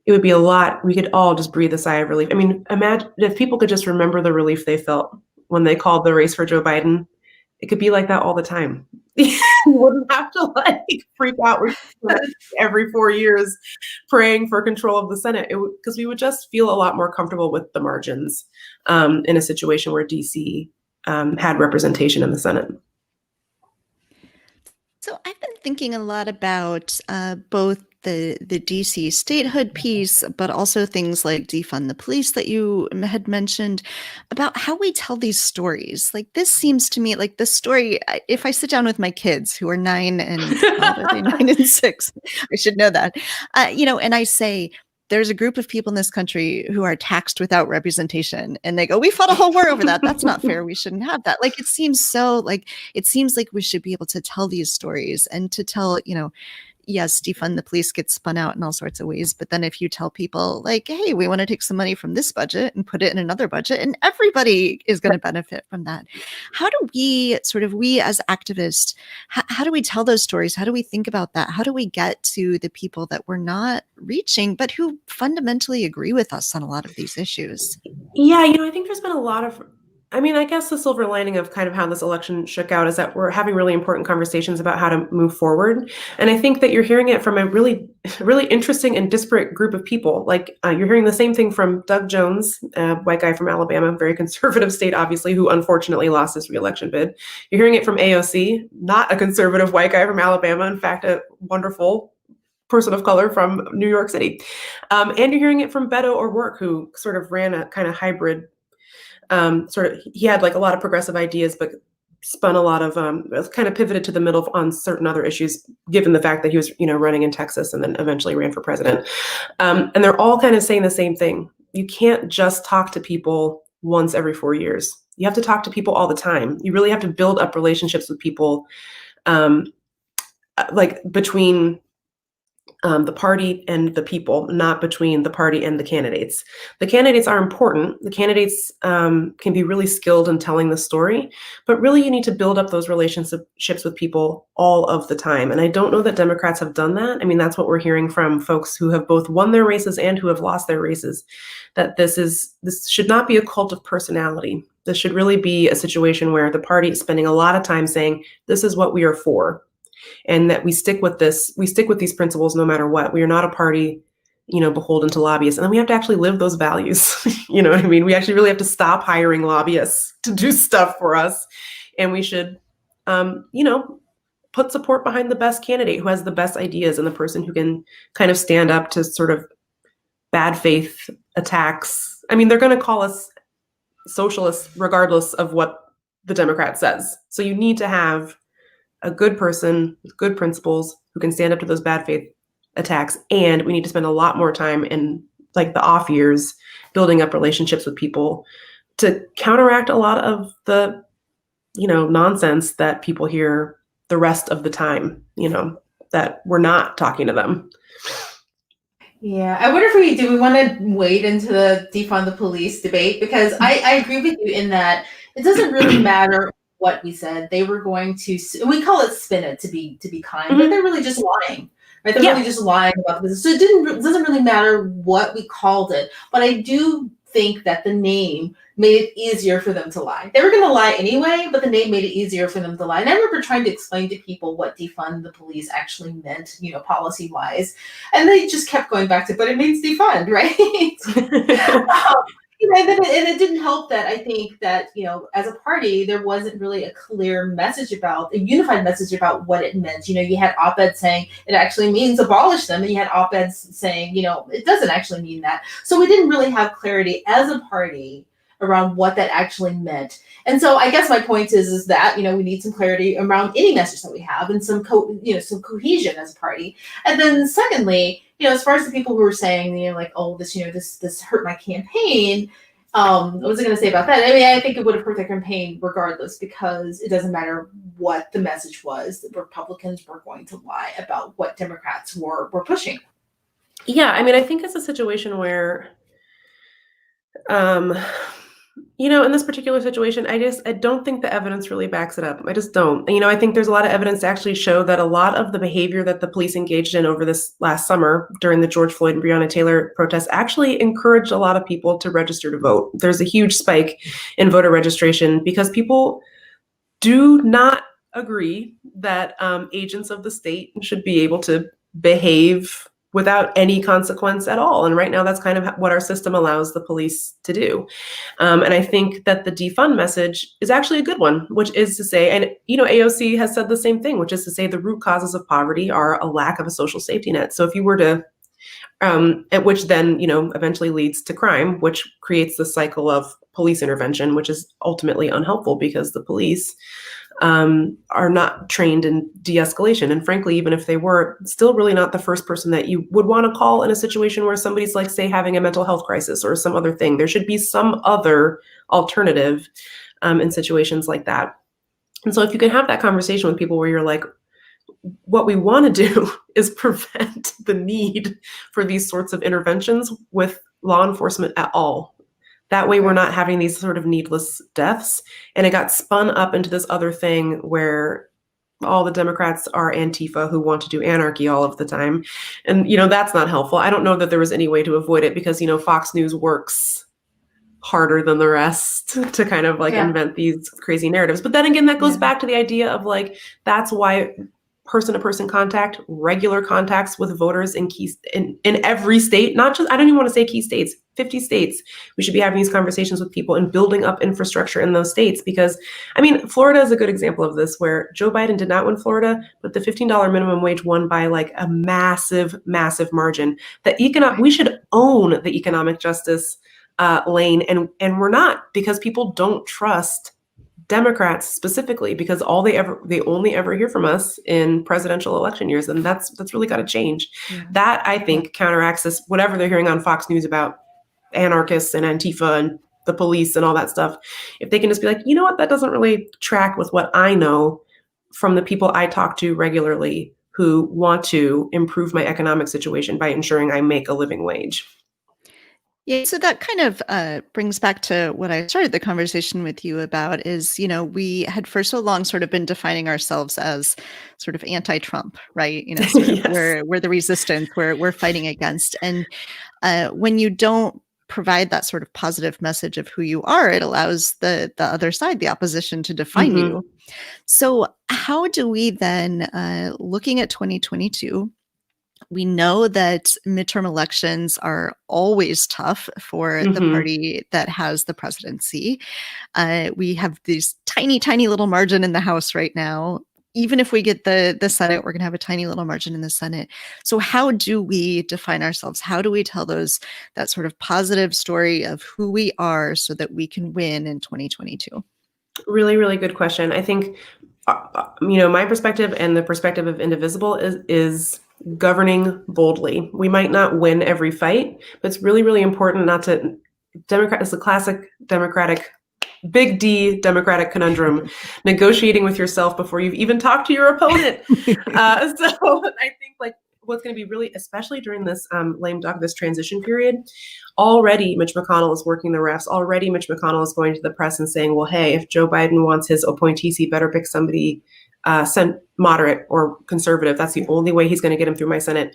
it would be a lot. We could all just breathe a sigh of relief. Imagine if people could just remember the relief they felt when they called the race for Joe Biden. It could be like that all the time. You wouldn't have to freak out every 4 years praying for control of the Senate because we would just feel a lot more comfortable with the margins in a situation where DC had representation in the Senate. So I've been thinking a lot about both the DC statehood piece, but also things like defund the police that you had mentioned, about how we tell these stories. Like, this seems to me like the story, if I sit down with my kids who are 9 and how old are they? 9 and 6. I should know that. And I say, there's a group of people in this country who are taxed without representation, and they go, we fought a whole war over that. That's not fair. We shouldn't have that. Like, it seems like we should be able to tell these stories and to tell, yes, defund the police gets spun out in all sorts of ways. But then if you tell people like, hey, we want to take some money from this budget and put it in another budget, and everybody is going to benefit from that. How do we as activists, how do we tell those stories? How do we think about that? How do we get to the people that we're not reaching, but who fundamentally agree with us on a lot of these issues? Yeah, I think there's been a lot of, I guess the silver lining of kind of how this election shook out is that we're having really important conversations about how to move forward. And I think that you're hearing it from a really, really interesting and disparate group of people. Like you're hearing the same thing from Doug Jones, a white guy from Alabama, very conservative state, obviously, who unfortunately lost his reelection bid. You're hearing it from AOC, not a conservative white guy from Alabama, in fact, a wonderful person of color from New York City. And you're hearing it from Beto O'Rourke, who sort of ran a kind of hybrid he had like a lot of progressive ideas, but spun a lot of, kind of pivoted to the middle on certain other issues, given the fact that he was, running in Texas and then eventually ran for president. And they're all kind of saying the same thing. You can't just talk to people once every 4 years. You have to talk to people all the time. You really have to build up relationships with people, like between the party and the people, not between the party and the candidates. The candidates are important. The candidates can be really skilled in telling the story, but really you need to build up those relationships with people all of the time. And I don't know that Democrats have done that. That's what we're hearing from folks who have both won their races and who have lost their races, that this should not be a cult of personality. This should really be a situation where the party is spending a lot of time saying, this is what we are for. And that we stick with these principles no matter what. We are not a party, beholden to lobbyists. And then we have to actually live those values. You know what I mean? We actually really have to stop hiring lobbyists to do stuff for us. And we should, put support behind the best candidate who has the best ideas and the person who can kind of stand up to sort of bad faith attacks. They're going to call us socialists regardless of what the Democrat says. So you need to have a good person with good principles who can stand up to those bad faith attacks. And we need to spend a lot more time in like the off years building up relationships with people to counteract a lot of the, nonsense that people hear the rest of the time, that we're not talking to them. Yeah, I wonder if do we want to wade into the defund the police debate? Because I agree with you in that it doesn't really matter what we said. They were going to, we call it spin it to be kind, but they're really just lying, right? They're really just lying about this. So it doesn't really matter what we called it, but I do think that the name made it easier for them to lie. They were going to lie anyway, but the name made it easier for them to lie. And I remember trying to explain to people what defund the police actually meant, policy wise, and they just kept going back to, but it means defund, right? And it didn't help that I think that, as a party, there wasn't really a clear message a unified message about what it meant. You had op-eds saying it actually means abolish them. And you had op-eds saying, it doesn't actually mean that. So we didn't really have clarity as a party around what that actually meant. And so I guess my point is that, we need some clarity around any message that we have and some cohesion as a party. And then secondly, as far as the people who were saying, like, oh, this hurt my campaign. What was I going to say about that? I think it would have hurt their campaign regardless, because it doesn't matter what the message was. The Republicans were going to lie about what Democrats were pushing. Yeah, I think it's a situation where, in this particular situation, I don't think the evidence really backs it up. I just don't. I think there's a lot of evidence to actually show that a lot of the behavior that the police engaged in over this last summer during the George Floyd and Breonna Taylor protests actually encouraged a lot of people to register to vote. There's a huge spike in voter registration because people do not agree that agents of the state should be able to behave without any consequence at all. And right now, that's kind of what our system allows the police to do. And I think that the defund message is actually a good one, which is to say, and AOC has said the same thing, which is to say the root causes of poverty are a lack of a social safety net. So if you were to, which then, eventually leads to crime, which creates the cycle of police intervention, which is ultimately unhelpful because the police are not trained in de-escalation. And frankly, even if they were, still really not the first person that you would want to call in a situation where somebody's like, say, having a mental health crisis or some other thing. There should be some other alternative in situations like that. And so if you can have that conversation with people where you're like, what we want to do is prevent the need for these sorts of interventions with law enforcement at all. That way we're not having these sort of needless deaths. And it got spun up into this other thing where all the Democrats are Antifa who want to do anarchy all of the time. And, that's not helpful. I don't know that there was any way to avoid it because, Fox News works harder than the rest to kind of invent these crazy narratives. But then again, that goes back to the idea of that's why person-to-person contact, regular contacts with voters in every state, not just, I don't even want to say key states, 50 states. We should be having these conversations with people and building up infrastructure in those states because, Florida is a good example of this where Joe Biden did not win Florida, but the $15 minimum wage won by a massive, massive margin. We should own the economic justice lane and we're not because people don't trust Democrats specifically because they only ever hear from us in presidential election years. And that's really got to change. Yeah. That I think counteracts this, whatever they're hearing on Fox News about anarchists and Antifa and the police and all that stuff. If they can just be like, you know what, that doesn't really track with what I know from the people I talk to regularly who want to improve my economic situation by ensuring I make a living wage. Yeah, so that kind of brings back to what I started the conversation with you about is, we had for so long sort of been defining ourselves as sort of anti-Trump, right? Sort of Yes. we're the resistance, we're fighting against. And when you don't provide that sort of positive message of who you are, it allows the other side, the opposition, to define you. So how do we then, looking at 2022, we know that midterm elections are always tough for the party that has the presidency. We have this tiny, tiny little margin in the House right now. Even if we get the Senate, we're going to have a tiny little margin in the Senate. So how do we define ourselves? How do we tell that sort of positive story of who we are so that we can win in 2022? Really, really good question. I think, my perspective and the perspective of Indivisible is governing boldly. We might not win every fight, but it's really, really important not to. It's a classic Democratic, big D Democratic conundrum, negotiating with yourself before you've even talked to your opponent. So I think what's going to be really, especially during this lame duck, this transition period, already Mitch McConnell is working the refs. Already Mitch McConnell is going to the press and saying, well, hey, if Joe Biden wants his appointees, he better pick somebody moderate or conservative. That's the only way he's going to get him through my Senate.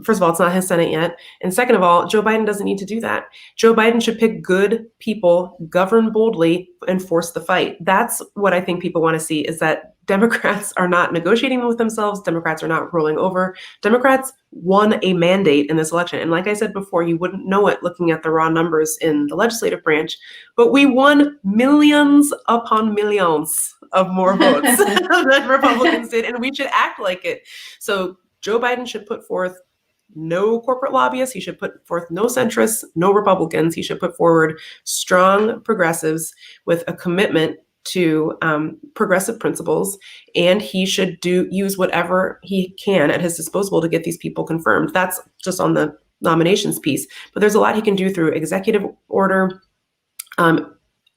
First of all, it's not his Senate yet. And second of all, Joe Biden doesn't need to do that. Joe Biden should pick good people, govern boldly, and force the fight. That's what I think people want to see, is that Democrats are not negotiating with themselves. Democrats are not rolling over. Democrats won a mandate in this election. And like I said before, you wouldn't know it looking at the raw numbers in the legislative branch, but we won millions upon millions of more votes than Republicans did, and we should act like it. So Joe Biden should put forth no corporate lobbyists. He should put forth no centrists, no Republicans. He should put forward strong progressives with a commitment to progressive principles, and he should use whatever he can at his disposal to get these people confirmed. That's just on the nominations piece, but there's a lot he can do through executive order.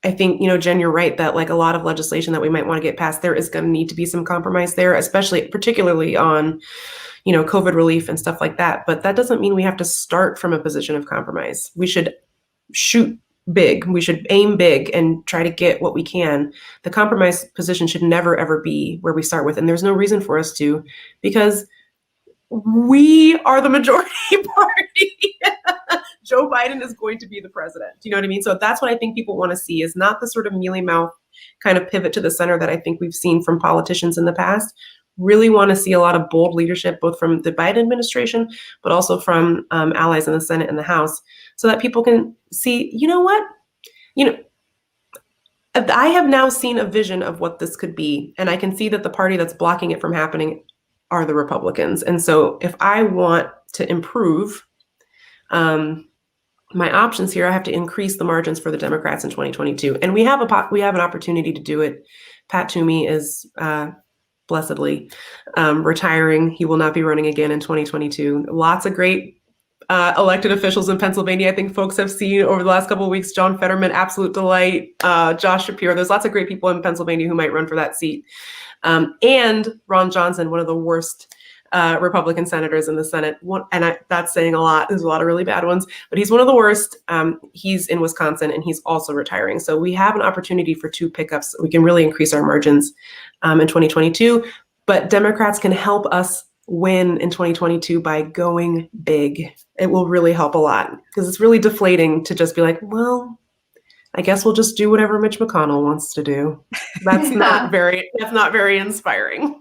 I think, Jen, you're right that a lot of legislation that we might want to get passed, there is going to need to be some compromise there, particularly on, COVID relief and stuff like that. But that doesn't mean we have to start from a position of compromise. We should shoot big. We should aim big and try to get what we can. The compromise position should never, ever be where we start with. And there's no reason for us to, because we are the majority party. Joe Biden is going to be the president. Do you know what I mean? So that's what I think people want to see, is not the sort of mealy mouth kind of pivot to the center that I think we've seen from politicians in the past. really want to see a lot of bold leadership, both from the Biden administration, but also from allies in the Senate and the House, so that people can see, you know what? I have now seen a vision of what this could be, and I can see that the party that's blocking it from happening are the Republicans. And so if I want to improve my options here, I have to increase the margins for the Democrats in 2022. And we have an opportunity to do it. Pat Toomey is blessedly retiring. He will not be running again in 2022. Lots of great elected officials in Pennsylvania. I think folks have seen over the last couple of weeks, John Fetterman, absolute delight, Josh Shapiro. There's lots of great people in Pennsylvania who might run for that seat. And Ron Johnson, one of the worst Republican senators in the Senate. That's saying a lot. There's a lot of really bad ones, but he's one of the worst. He's in Wisconsin, and he's also retiring. So we have an opportunity for 2 pickups. We can really increase our margins in 2022, but Democrats can help us win in 2022 by going big. It will really help a lot, because it's really deflating to just be like, well, I guess we'll just do whatever Mitch McConnell wants to do. That's not very inspiring.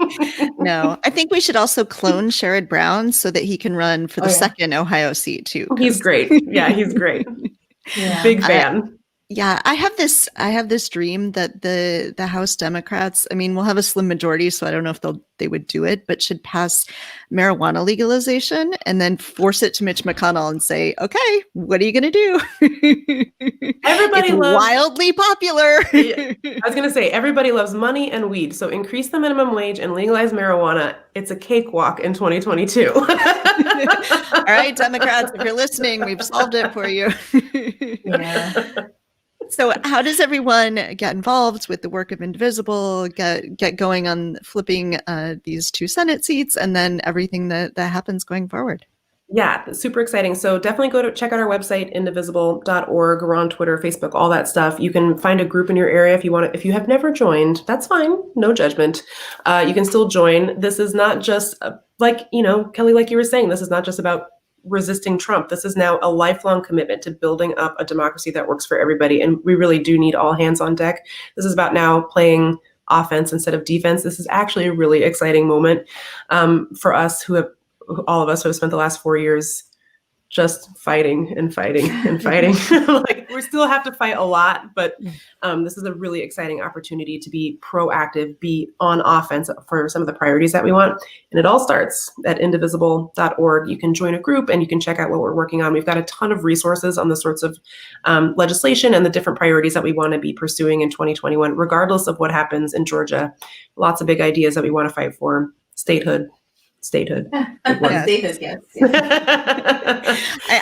No, I think we should also clone Sherrod Brown so that he can run for the second Ohio seat too. He's great. Yeah, he's great. Yeah. Big fan. Yeah, I have this dream that the House Democrats, I mean, we'll have a slim majority, so I don't know if they would do it, but should pass marijuana legalization and then force it to Mitch McConnell and say, okay, what are you going to do? Everybody loves wildly popular. I was going to say, everybody loves money and weed. So increase the minimum wage and legalize marijuana. It's a cakewalk in 2022. All right, Democrats, if you're listening, we've solved it for you. Yeah. So how does everyone get involved with the work of Indivisible, get going on flipping these 2 Senate seats, and then everything that happens going forward? Yeah, super exciting. So definitely go to check out our website, indivisible.org. We're on Twitter, Facebook, all that stuff. You can find a group in your area if you want to. If you have never joined, that's fine. No judgment. You can still join. This is not just Kelly, like you were saying, this is not just about resisting Trump. This is now a lifelong commitment to building up a democracy that works for everybody. And we really do need all hands on deck. This is about now playing offense instead of defense. This is actually a really exciting moment for us all of us who have spent the last 4 years just fighting and fighting and fighting. Like, we still have to fight a lot, but this is a really exciting opportunity to be proactive, be on offense for some of the priorities that we want. And it all starts at indivisible.org. You can join a group and you can check out what we're working on. We've got a ton of resources on the sorts of legislation and the different priorities that we want to be pursuing in 2021, regardless of what happens in Georgia. Lots of big ideas that we want to fight for. Statehood. Yes. Statehood, yes.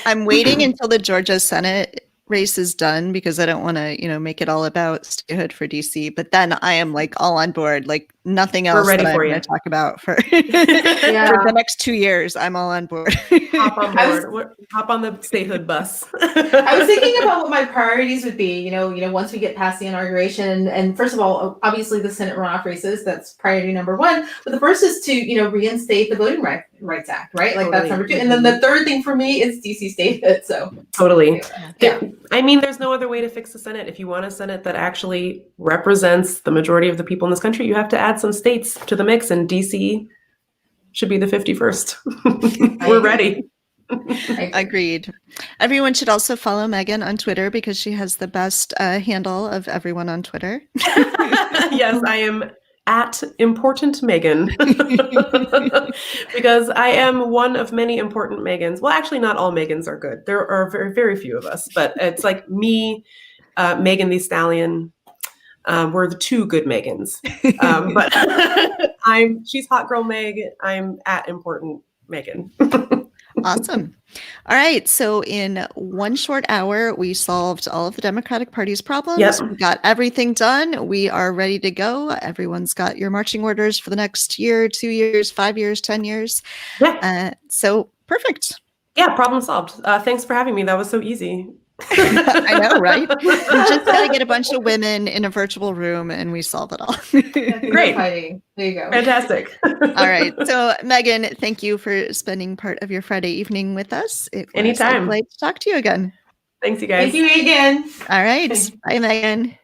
I'm waiting until the Georgia Senate race is done because I don't want to, make it all about statehood for DC. But then I am like all on board, like nothing else that I'm going to talk about for the next 2 years. I'm all on board. Hop on board. Hop on the statehood bus. I was thinking about what my priorities would be, once we get past the inauguration. And first of all, obviously the Senate runoff races, that's priority number 1. But the first is to, reinstate the Voting Rights Act, right? Like that's number 2. And then the third thing for me is DC statehood. So totally. Yeah. I mean, there's no other way to fix the Senate. If you want a Senate that actually represents the majority of the people in this country, you have to add some states to the mix, and DC should be the 51st. We're ready. Agreed. Everyone should also follow Meagan on Twitter because she has the best handle of everyone on Twitter. Yes, I am at Important Meagan because I am one of many important Meagans. Well, actually, not all Meagans are good. There are very, very few of us, but it's like me, Meagan Thee Stallion. We're the 2 good Meagans, but she's Hot Girl Meg. I'm at Important Meagan. Awesome. All right. So in 1 short hour, we solved all of the Democratic Party's problems. Yep. We got everything done. We are ready to go. Everyone's got your marching orders for the next year, 2 years, 5 years, 10 years. Yeah. So perfect. Yeah. Problem solved. Thanks for having me. That was so easy. I know, right? We just got to get a bunch of women in a virtual room and we solve it all. Great. There you go. Fantastic. All right. So Meagan, thank you for spending part of your Friday evening with us. It was anytime. Great to talk to you again. Thanks, you guys. Thank you, Meagan. All right. Bye, Meagan.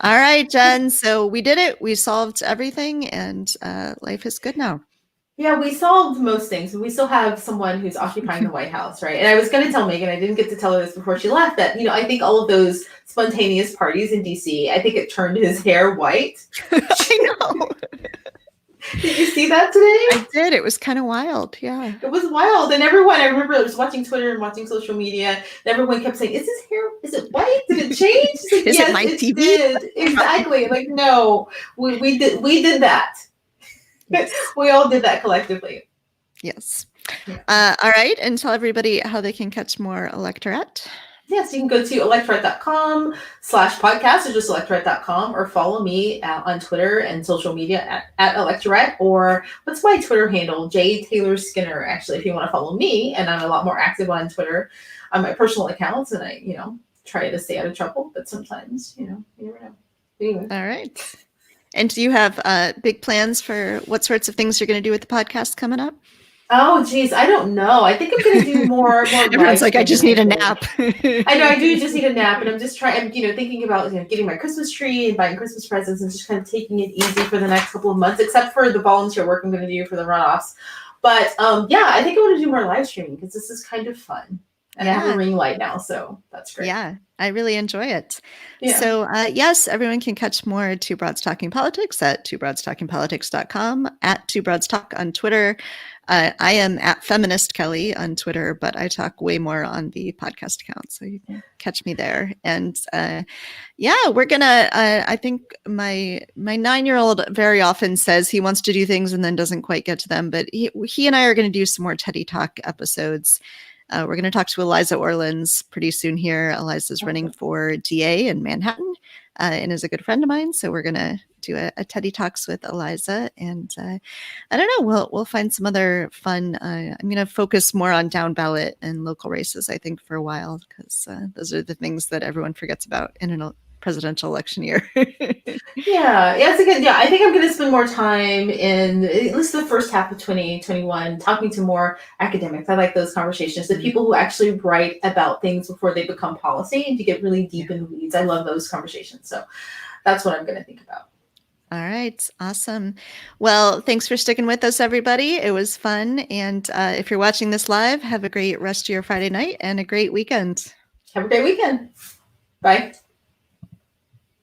All right, Jen. So we did it. We solved everything, and life is good now. Yeah, we solved most things, but we still have someone who's occupying the White House, right? And I was going to tell Meagan, I didn't get to tell her this before she left, that, I think all of those spontaneous parties in DC, I think it turned his hair white. I know. Did you see that today? I did. It was kind of wild. Yeah. It was wild. And everyone, I remember I was watching Twitter and watching social media, and everyone kept saying, is his hair, is it white? Did it change? Like, Is yes, it my TV? did. Exactly. Like, no, we did that. Yes. We all did that collectively. Yes. Yeah. All right. And tell everybody how they can catch more Electorette. Yes, you can go to electorette.com/podcast or just electorette.com, or follow me on Twitter and social media at Electorette, or what's my Twitter handle? J Taylor Skinner, actually, if you want to follow me. And I'm a lot more active on Twitter on my personal accounts, and I, try to stay out of trouble, but sometimes, you never know. Anyway. All right. And do you have big plans for what sorts of things you're going to do with the podcast coming up? Oh, geez, I don't know. I think I'm going to do more. Everyone's like, I just need a nap. I know, I do just need a nap, and I'm just trying. I'm, thinking about getting my Christmas tree and buying Christmas presents, and just kind of taking it easy for the next couple of months, except for the volunteer work I'm going to do for the runoffs. But yeah, I think I want to do more live streaming because this is kind of fun, and I have a ring light now, so that's great. Yeah, I really enjoy it. Yeah. So yes, everyone can catch more Two Broads Talking Politics at twobroadstalkingpolitics.com, at Two Broads Talk on Twitter. I am at Feminist Kelly on Twitter, but I talk way more on the podcast account, so you can catch me there. And yeah, we're gonna. I think my 9-year-old very often says he wants to do things and then doesn't quite get to them. But he and I are going to do some more Teddy Talk episodes. We're going to talk to Eliza Orlins pretty soon here. Eliza's running for DA in Manhattan and is a good friend of mine. So we're going to do a Teddy Talks with Eliza. And I don't know, we'll find some other fun. I'm going to focus more on down ballot and local races, I think, for a while, because those are the things that everyone forgets about in a presidential election year. Yeah, it's again. Yeah, I think I'm going to spend more time in at least the first half of 2021 talking to more academics. I like those conversations. The people who actually write about things before they become policy, and to get really deep in the weeds. I love those conversations. So that's what I'm going to think about. All right. Awesome. Well, thanks for sticking with us, everybody. It was fun. And if you're watching this live, have a great rest of your Friday night and a great weekend. Have a great weekend. Bye.